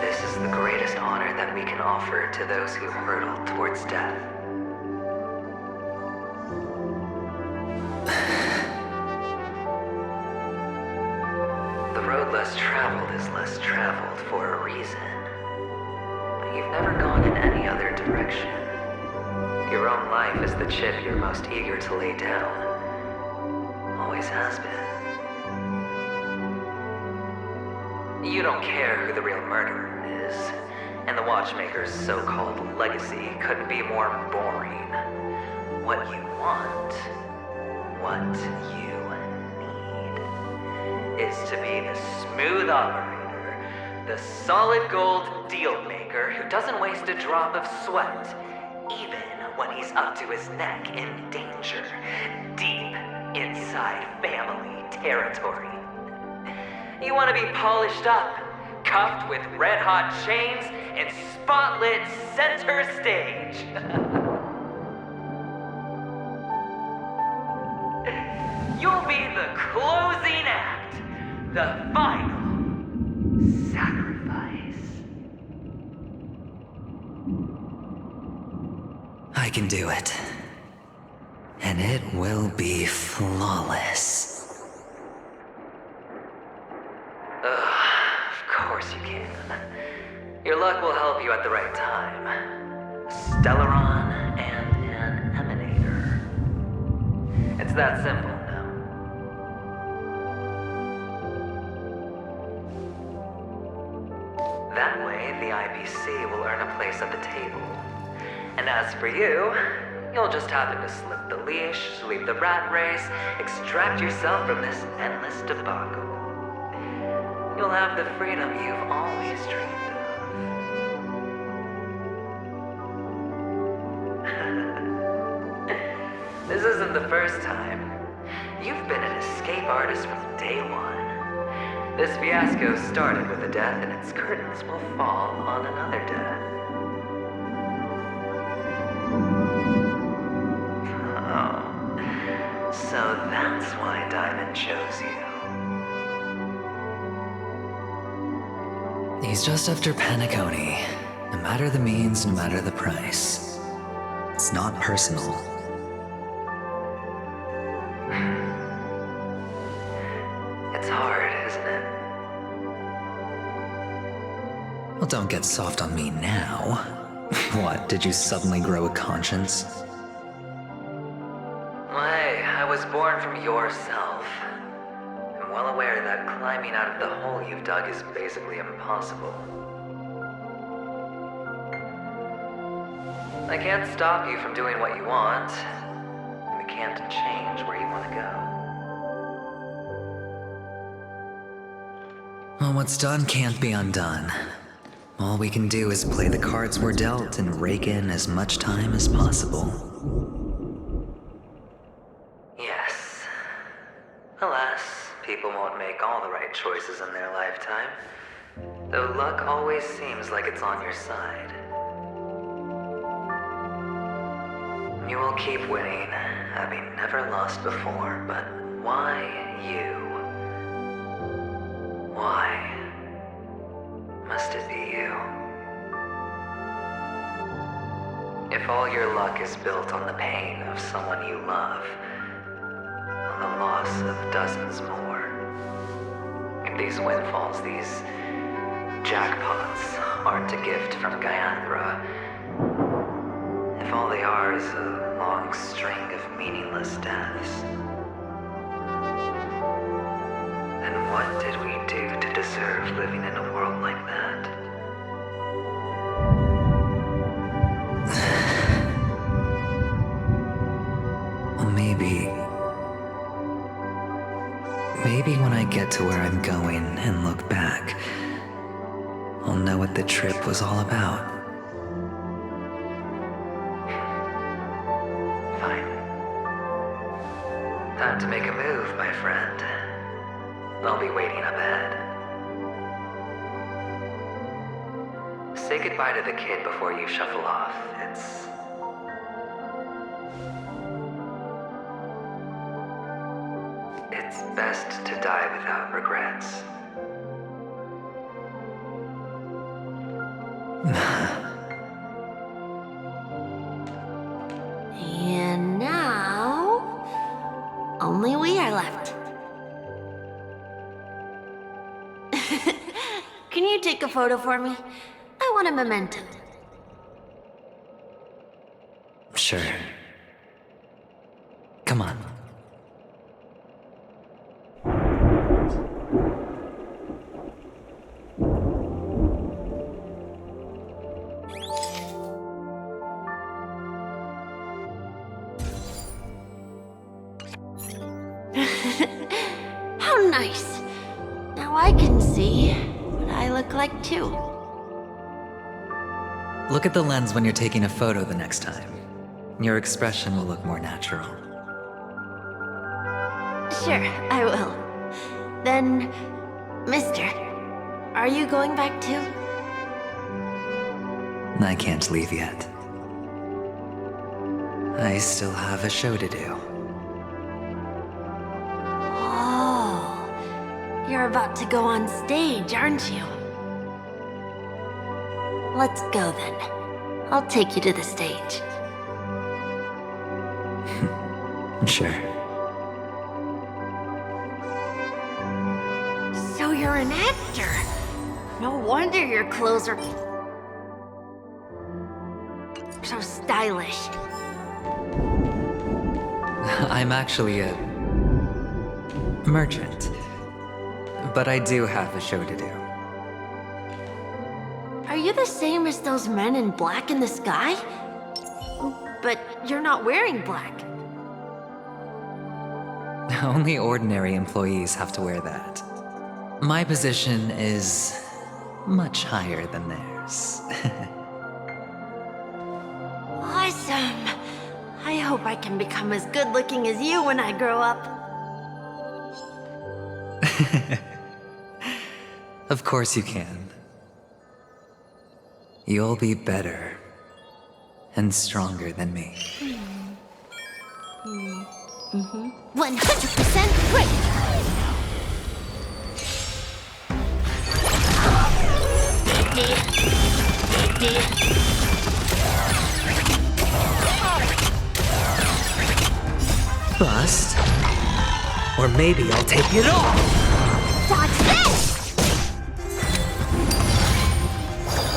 This is the greatest honor that we can offer to those who hurtle towards death. The road less traveled is less traveled for a reason. But you've never gone in any other direction. Your own life is the chip you're most eager to lay down. Always has been. You don't care who the real murderer is, and the Watchmaker's so-called legacy couldn't be more boring. What you want, what you need, is to be the smooth operator, the solid gold deal maker who doesn't waste a drop of sweat, even when he's up to his neck in danger, deep inside family territory. You want to be polished up, cuffed with red-hot chains, and spotlit center stage. You'll be the closing act, the final sacrifice. I can do it. And it will be flawless. Of course you can. Your luck will help you at the right time. A Stellaron and an Emanator. It's that simple now. That way, the IPC will earn a place at the table. And as for you, you'll just happen to slip the leash, sweep the rat race, extract yourself from this endless debacle. You'll have the freedom you've always dreamed of. This isn't the first time. You've been an escape artist from day one. This fiasco started with a death, and its curtains will fall on another death. Oh, so that's why Diamond chose you. He's just after Paniconi. No matter the means, no matter the price. It's not personal. It's hard, isn't it? Well, don't get soft on me now. What, did you suddenly grow a conscience? Hey, I was born from yourself. I'm well aware that climbing out of the hole you've dug is basically impossible. I can't stop you from doing what you want. We can't change where you want to go. Well, what's done can't be undone. All we can do is play the cards we're dealt and rake in as much time as possible. Yes. Alas, people won't make all the right choices in their lifetime. Though luck always seems like it's on your side. You will keep winning, having never lost before, but why you? Why must it be you? If all your luck is built on the pain of someone you love, on the loss of dozens more, if these windfalls, these jackpots, aren't a gift from Gaiathra, if all they are is a long string of meaningless deaths, then what did we do to deserve living in a world like that? Well, maybe when I get to where I'm going and look back, I'll know what the trip was all about. Time to make a move, my friend. I'll be waiting up ahead. Say goodbye to the kid before you shuffle off. It's best to die without regrets. And now, only we are left. Can you take a photo for me? I want a memento. Sure. Come on. How nice. Now I can see what I look like too. Look at the lens when you're taking a photo the next time. Your expression will look more natural. Sure, I will. Then, mister, are you going back too? I can't leave yet. I still have a show to do. Oh, you're about to go on stage, aren't you? Let's go then. I'll take you to the stage. Sure. So you're an actor. No wonder your clothes are so stylish. I'm actually a merchant, but I do have a show to do. Are you the same as those men in black in the sky? But you're not wearing black. Only ordinary employees have to wear that. My position is much higher than theirs. Awesome. I hope I can become as good looking as you when I grow up. Of course you can. You'll be better and stronger than me. 100% great! Bust? Or maybe I'll take it all! Dodge this!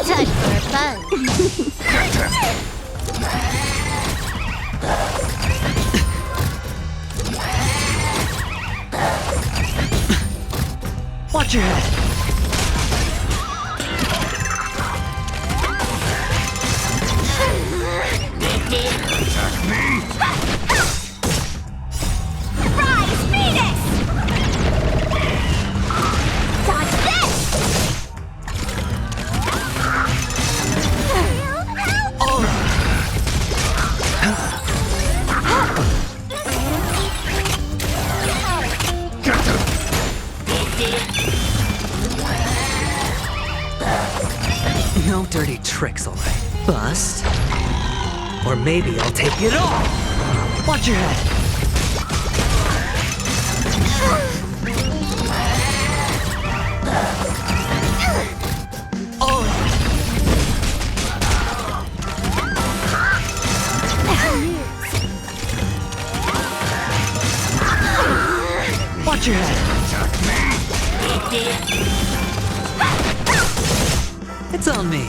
Time for fun. Watch your head! Attack me? Rise, Phoenix! Dodge this! tricks, alright. Bust. Or maybe I'll take it all! Watch your head! Oh! Watch your head! It's on me.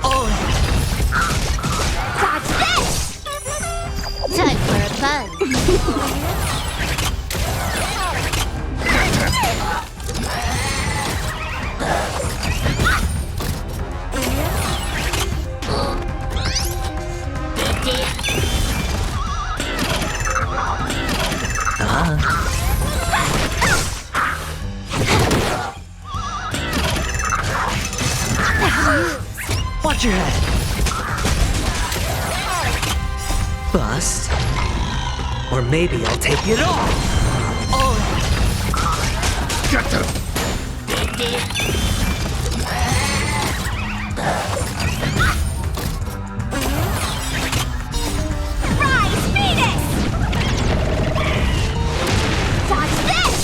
Oh! Dodge this! Time for a buzz. Watch your head. Bust. Or maybe I'll take it all. Oh. Get them. Rise, Phoenix! Dodge this!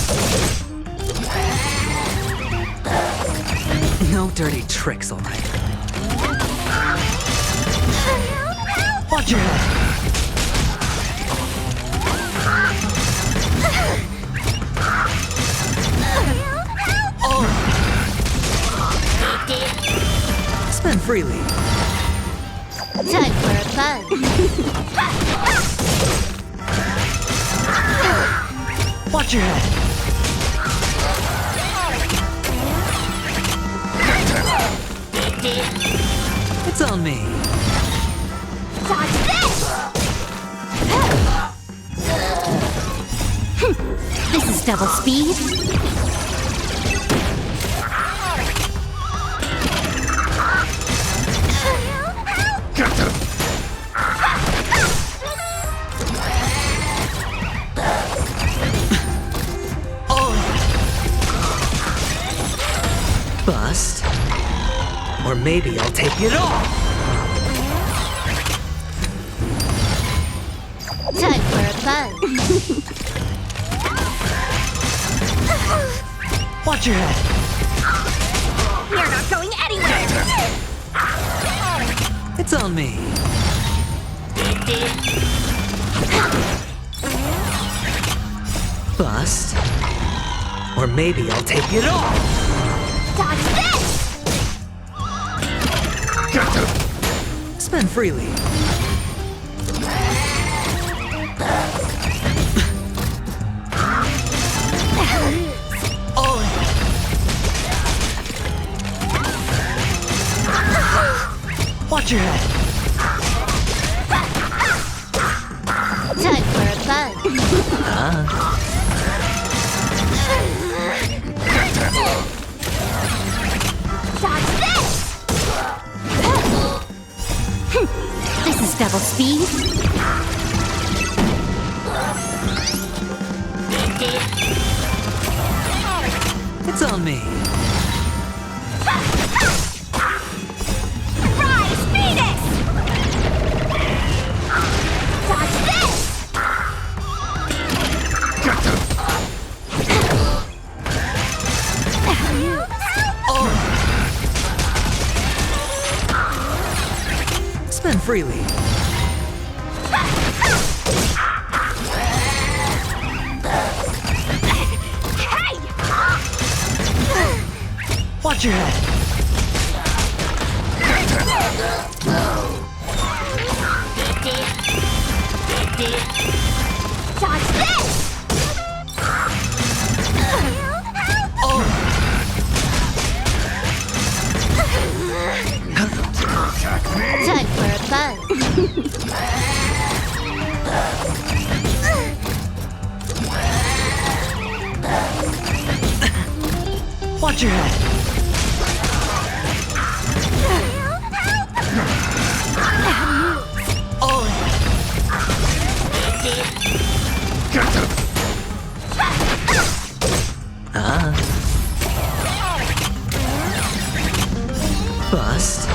No dirty tricks, alright. Watch your head. Oh. Spend freely. Time for a buzz. Watch your head. It's on me. Dodge this! This is double speed. Get them. Oh. Bust. Or maybe I'll take it all. Time for a buzz. Watch your head. You're not going anywhere! It's on me. Bust. Or maybe I'll take it all. Dodge this! Get them. Spend freely. Oh. Watch your head. Time for a buzz. Dodge this! This is double speed. It's on me. Rise, Phoenix! Dodge this! Get them. Oh. Spend freely. Watch your head. Dodge this! Oh. Time for a buzz. Watch your head. Oh. Get them. Bust.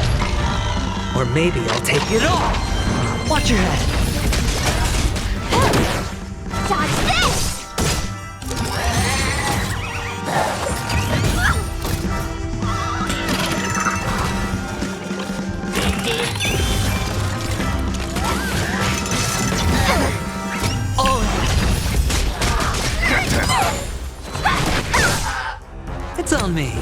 Or maybe I'll take it all! Watch your head! Dodge this! It's on me.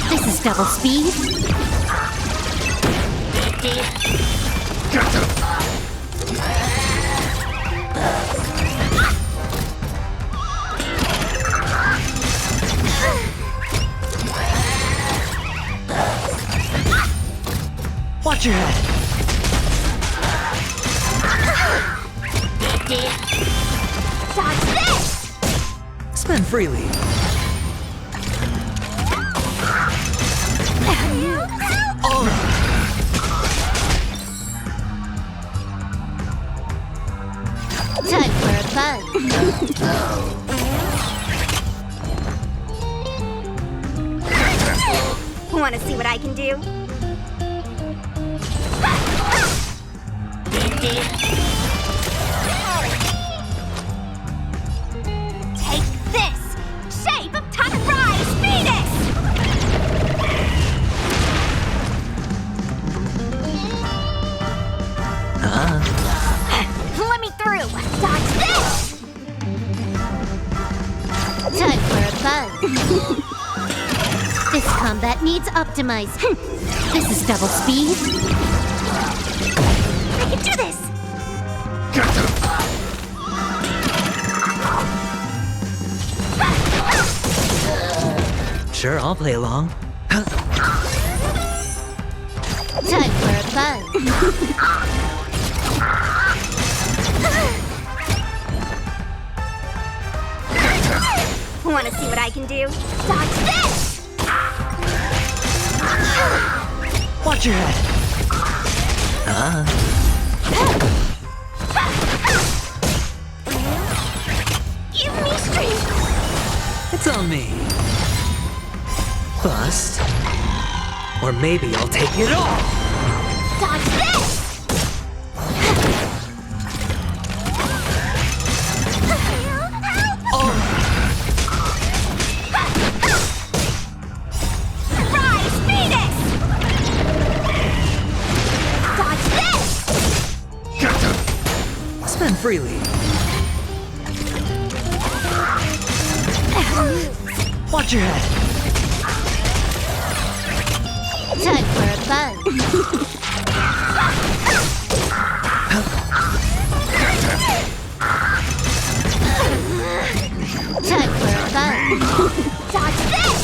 This is double speed. Watch your head. Dodge this! Spend freely. Time for a buzz. Want to see what I can do? Take this! Shape of Takarai Speedus! Let me through! Dodge this! Time for a buzz. This combat needs optimized. This is double speed. I can do this! Sure, I'll play along. Time for a buzz. Want to see what I can do? Dodge this! Watch your head. Give me strength! It's on me. Bust. Or maybe I'll take it all! Dodge this! Rise, Venus! Dodge this! Spend freely. Watch your head. Time for a buzz. Time for a buzz. Dodge this!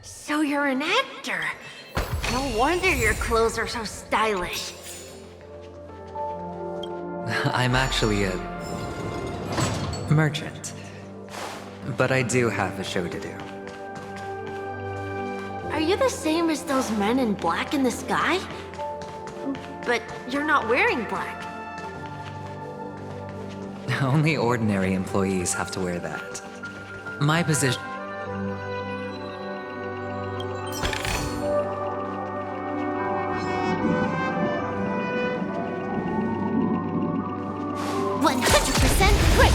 So you're an actor. No wonder your clothes are so stylish. I'm actually a merchant. But I do have a show to do. Are you the same as those men in black in the sky? But you're not wearing black. Only ordinary employees have to wear that. My position... 100% great.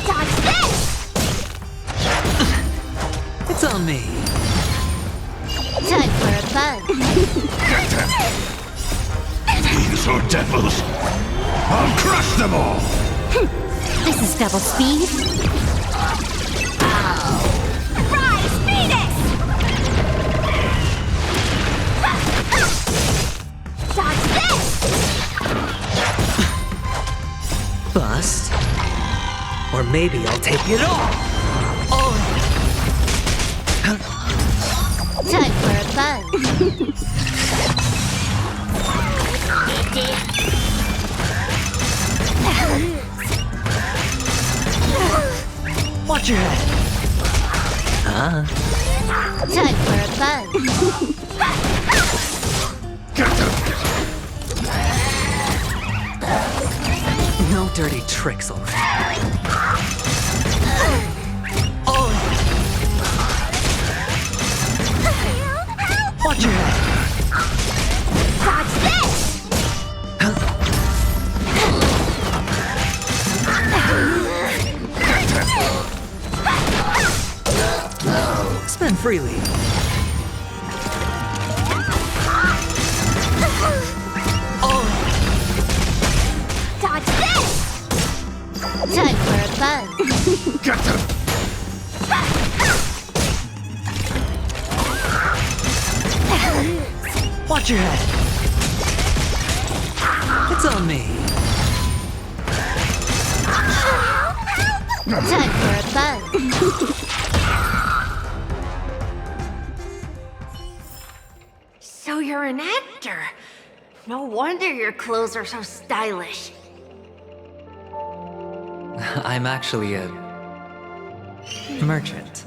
Dodge this! It's on me. Time for a buzz. These are devils! I'll crush them all! This is double speed. Rise, Venus! Dodge this! Bust. Or maybe I'll take it all! Time for a buzz. Watch your head! Huh? Time for a buzz. No dirty tricks already. Oh! Watch your head! Dodge this! Spend freely. Oh! Dodge this! Time for a buzz. Watch your head! It's on me. Time for a buzz. So you're an actor. No wonder your clothes are so stylish. I'm actually a merchant.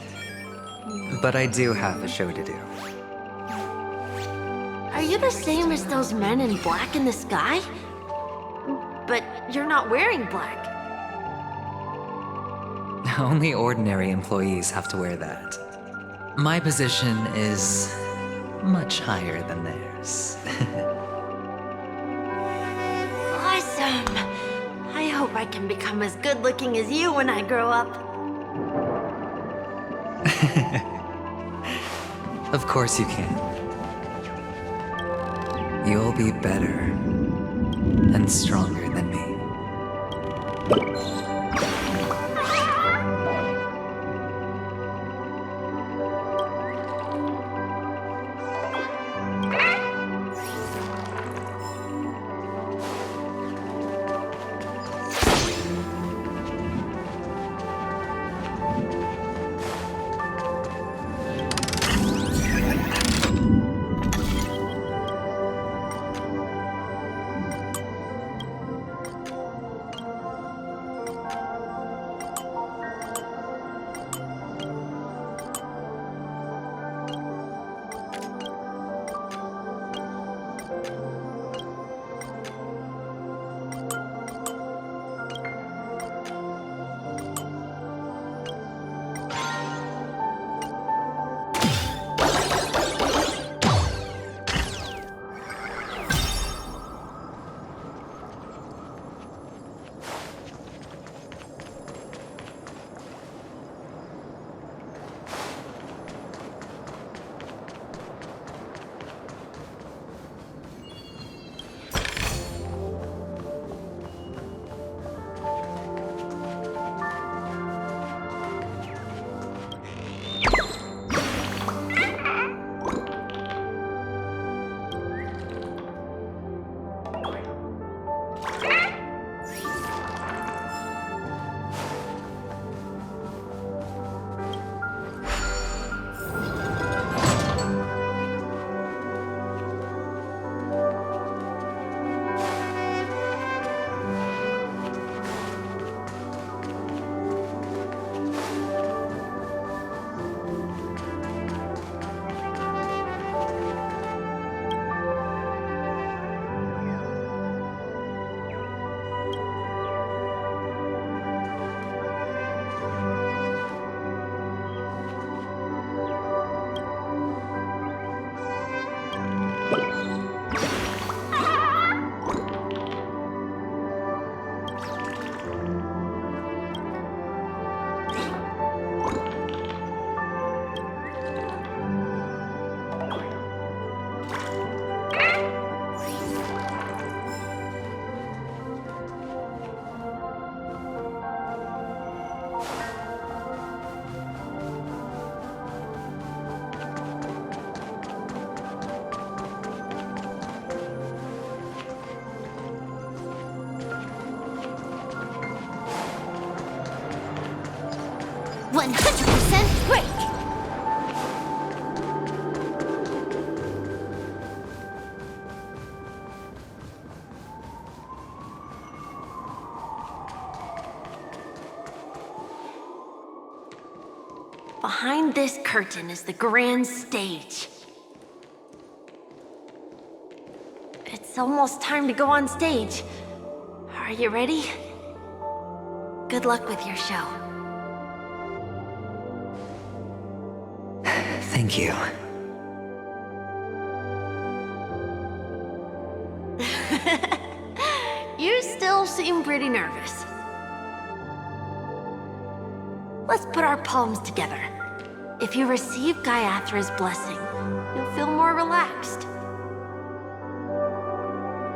But I do have a show to do. Are you the same as those men in black in the sky? But you're not wearing black. Only ordinary employees have to wear that. My position is much higher than theirs. Awesome! I hope I can become as good looking as you when I grow up. Of course you can. You'll be better and stronger than me. Behind this curtain is the grand stage. It's almost time to go on stage. Are you ready? Good luck with your show. Thank you. You still seem pretty nervous. Let's put our palms together. If you receive Gaiathra's blessing, you'll feel more relaxed.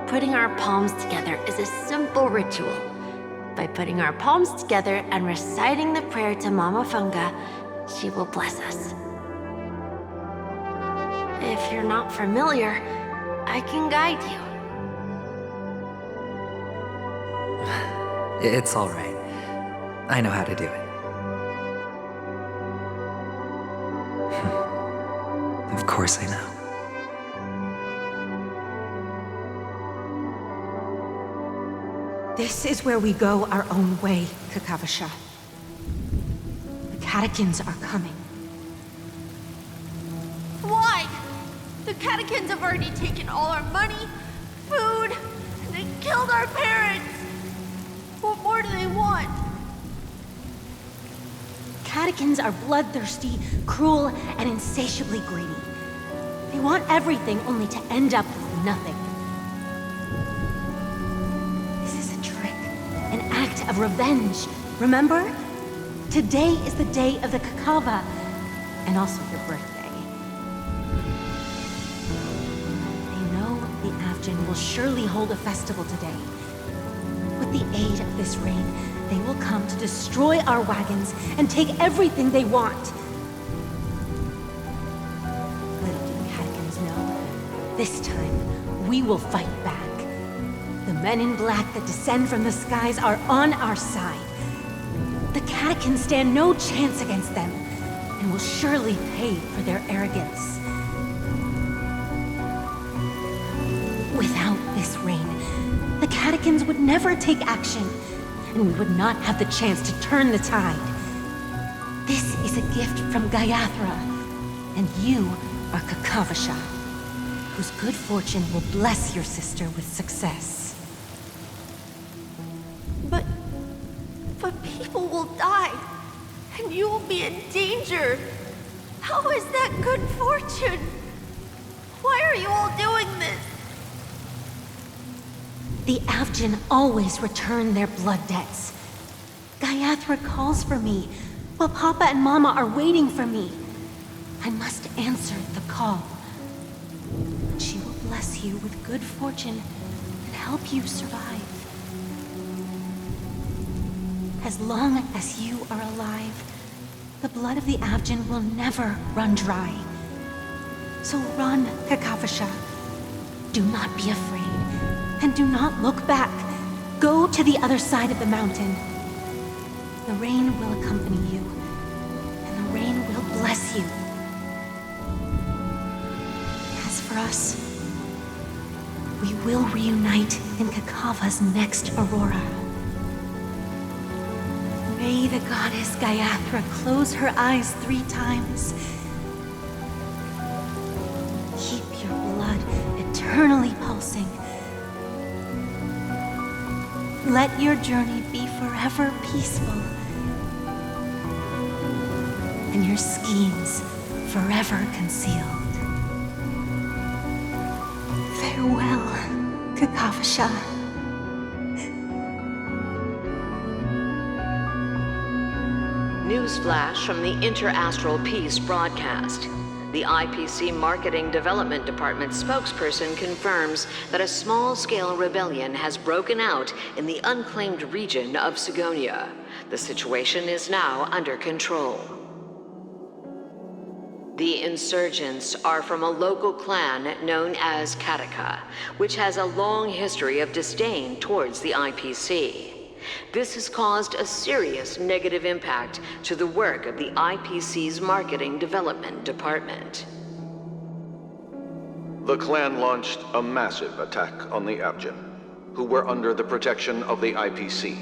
Putting our palms together is a simple ritual. By putting our palms together and reciting the prayer to Mama Funga, she will bless us. If you're not familiar, I can guide you. It's all right. I know how to do it. Of course I know. This is where we go our own way, Kakavasha. The catechins are coming. Why? The catechins have already taken all our money, food, and they killed our parents. What more do they want? Catechins are bloodthirsty, cruel, and insatiably greedy. They want everything only to end up with nothing. This is a trick, an act of revenge. Remember? Today is the day of the Kakava, and also your birthday. They know the Avgin will surely hold a festival today. With the aid of this rain, they will come to destroy our wagons and take everything they want. Little do the Catechins know, this time we will fight back. The men in black that descend from the skies are on our side. The Catechins stand no chance against them, and will surely pay for their arrogance. Without this rain, the Catechins would never take action, and we would not have the chance to turn the tide. This is a gift from Gaiathra, and you are Kakavasha, whose good fortune will bless your sister with success. But people will die, and you will be in danger. How is that good fortune? Why are you all doing this? The Avgin always return their blood debts. Gaiathra calls for me, while Papa and Mama are waiting for me. I must answer the call. She will bless you with good fortune and help you survive. As long as you are alive, the blood of the Avgin will never run dry. So run, Kakavasha. Do not be afraid. And do not look back. Go to the other side of the mountain. The rain will accompany you, and the rain will bless you. As for us, we will reunite in Kakava's next aurora. May the goddess Gaiathra close her eyes 3 times. Keep your blood eternally pulsing. Let your journey be forever peaceful, and your schemes forever concealed. Farewell, Kakavasha. Newsflash from the Interastral Peace broadcast. The IPC Marketing Development Department spokesperson confirms that a small-scale rebellion has broken out in the unclaimed region of Sigonia. The situation is now under control. The insurgents are from a local clan known as Kataka, which has a long history of disdain towards the IPC. This has caused a serious negative impact to the work of the IPC's Marketing Development Department. The clan launched a massive attack on the Avgin, who were under the protection of the IPC,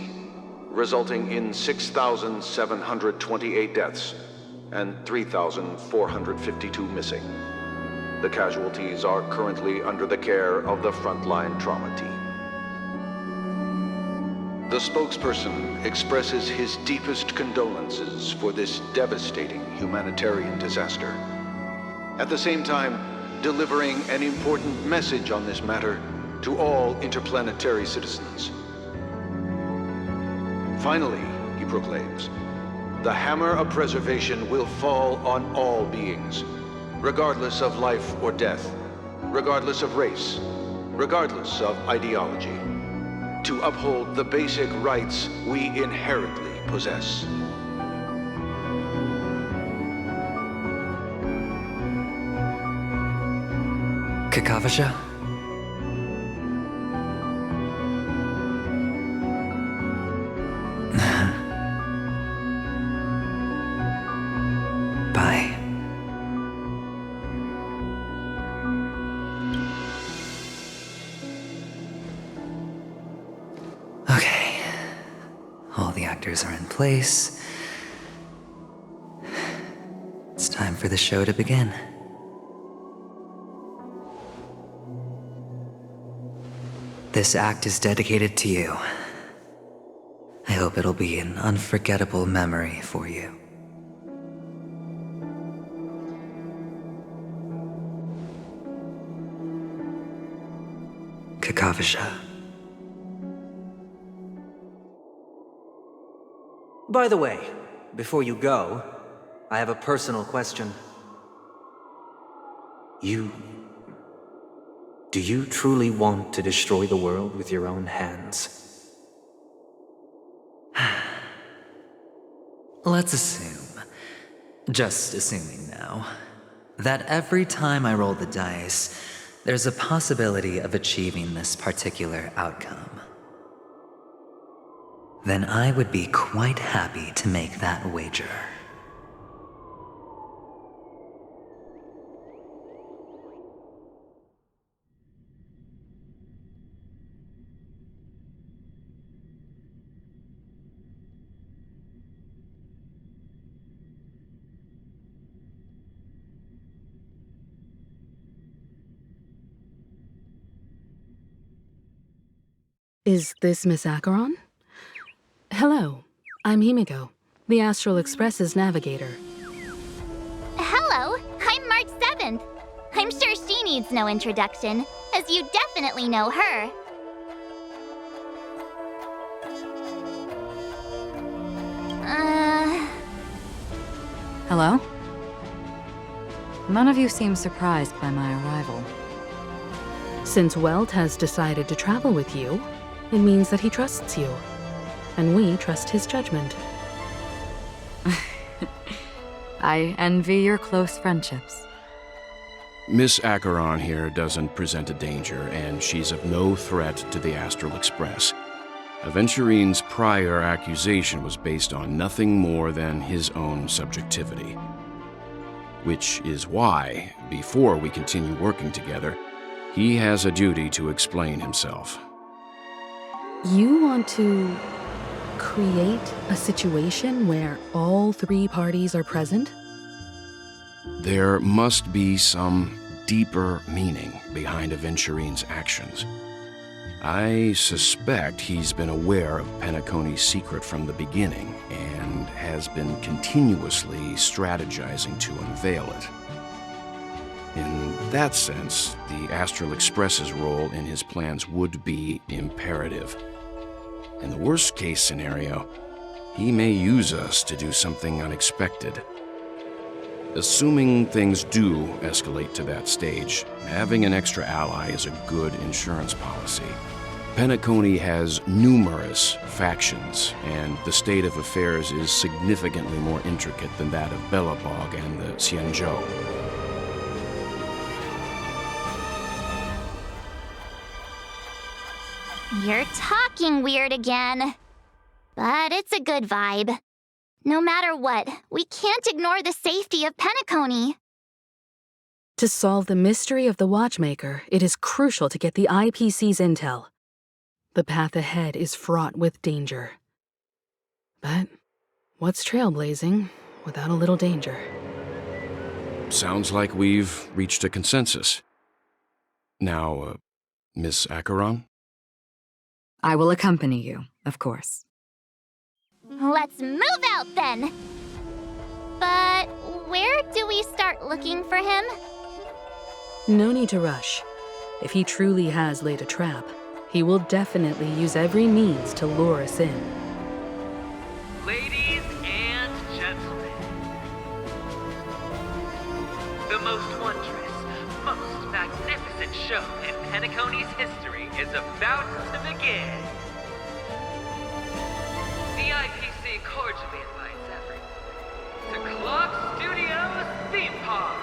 resulting in 6,728 deaths and 3,452 missing. The casualties are currently under the care of the frontline trauma team. The spokesperson expresses his deepest condolences for this devastating humanitarian disaster. At the same time, delivering an important message on this matter to all interplanetary citizens. Finally, he proclaims, the hammer of preservation will fall on all beings, regardless of life or death, regardless of race, regardless of ideology, to uphold the basic rights we inherently possess. Kakavasha? Bye. Okay. All the actors are in place. It's time for the show to begin. This act is dedicated to you. I hope it'll be an unforgettable memory for you. Kakavasha. By the way, before you go, I have a personal question. Do you truly want to destroy the world with your own hands? Let's assume, just assuming now, that every time I roll the dice, there's a possibility of achieving this particular outcome. Then I would be quite happy to make that wager. Is this Miss Acheron? Hello, I'm Himiko, the Astral Express's navigator. Hello, I'm March 7th. I'm sure she needs no introduction, as you definitely know her. Hello? None of you seem surprised by my arrival. Since Welt has decided to travel with you, it means that he trusts you. And we trust his judgment. I envy your close friendships. Miss Acheron here doesn't present a danger, and she's of no threat to the Astral Express. Aventurine's prior accusation was based on nothing more than his own subjectivity. Which is why, before we continue working together, he has a duty to explain himself. You want to create a situation where all three parties are present? There must be some deeper meaning behind Aventurine's actions. I suspect he's been aware of Penacony's secret from the beginning and has been continuously strategizing to unveil it. In that sense, the Astral Express's role in his plans would be imperative. In the worst-case scenario, he may use us to do something unexpected. Assuming things do escalate to that stage, having an extra ally is a good insurance policy. Penacony has numerous factions, and the state of affairs is significantly more intricate than that of Belobog and the Xianzhou. You're talking weird again. But it's a good vibe. No matter what, we can't ignore the safety of Penacony. To solve the mystery of the Watchmaker, it is crucial to get the IPC's intel. The path ahead is fraught with danger. But what's trailblazing without a little danger. Sounds like we've reached a consensus. Now, Miss Acheron? I will accompany you, of course. Let's move out then! But where do we start looking for him? No need to rush. If he truly has laid a trap, he will definitely use every means to lure us in. Ladies and gentlemen, the most wondrous, most magnificent show in Penacony's history is about to begin. The IPC cordially invites everyone to Clock Studios Theme Park.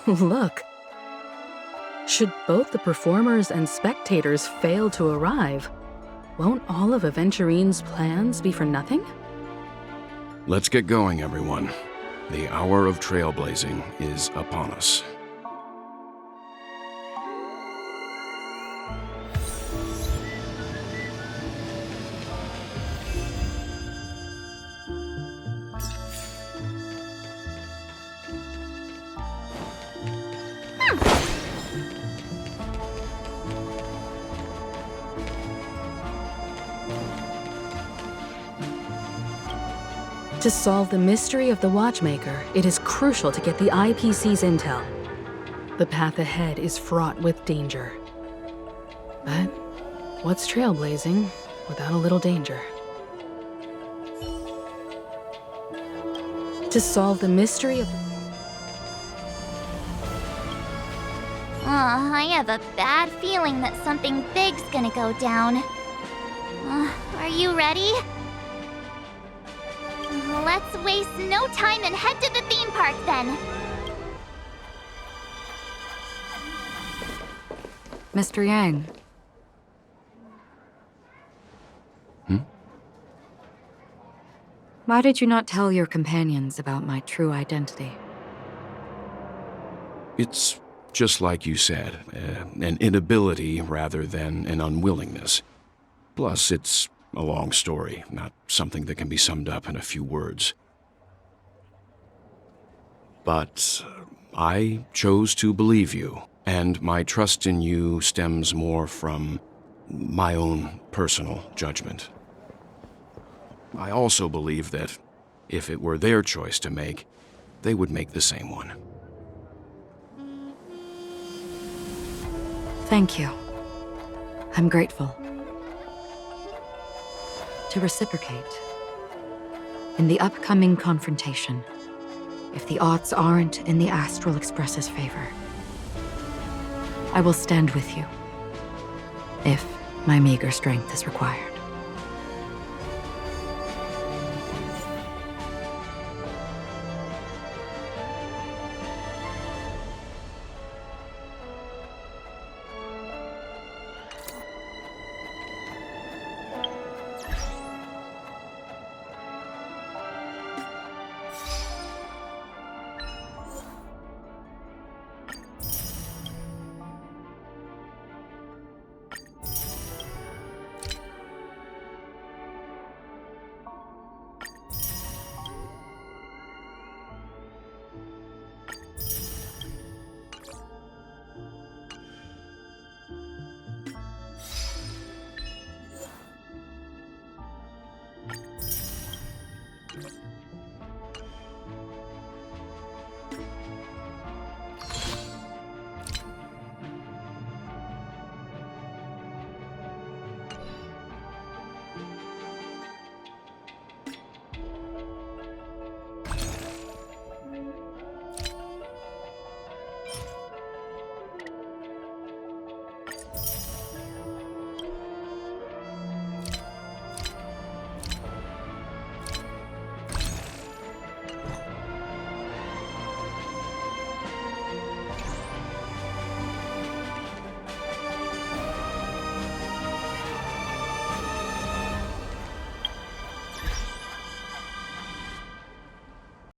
Look. Should both the performers and spectators fail to arrive, won't all of Aventurine's plans be for nothing? Let's get going, everyone. The hour of trailblazing is upon us. To solve the mystery of the Watchmaker, it is crucial to get the IPC's intel. The path ahead is fraught with danger. But what's trailblazing without a little danger? To solve the mystery of... I have a bad feeling that something big's gonna go down. Are you ready? Let's waste no time and head to the theme park then. Mr. Yang. Why did you not tell your companions about my true identity? It's just like you said, an inability rather than an unwillingness. Plus, it's a long story, not something that can be summed up in a few words. But I chose to believe you, and my trust in you stems more from my own personal judgment. I also believe that if it were their choice to make, they would make the same one. Thank you. I'm grateful. To reciprocate, in the upcoming confrontation, if the odds aren't in the Astral Express's favor, I will stand with you, if my meager strength is required.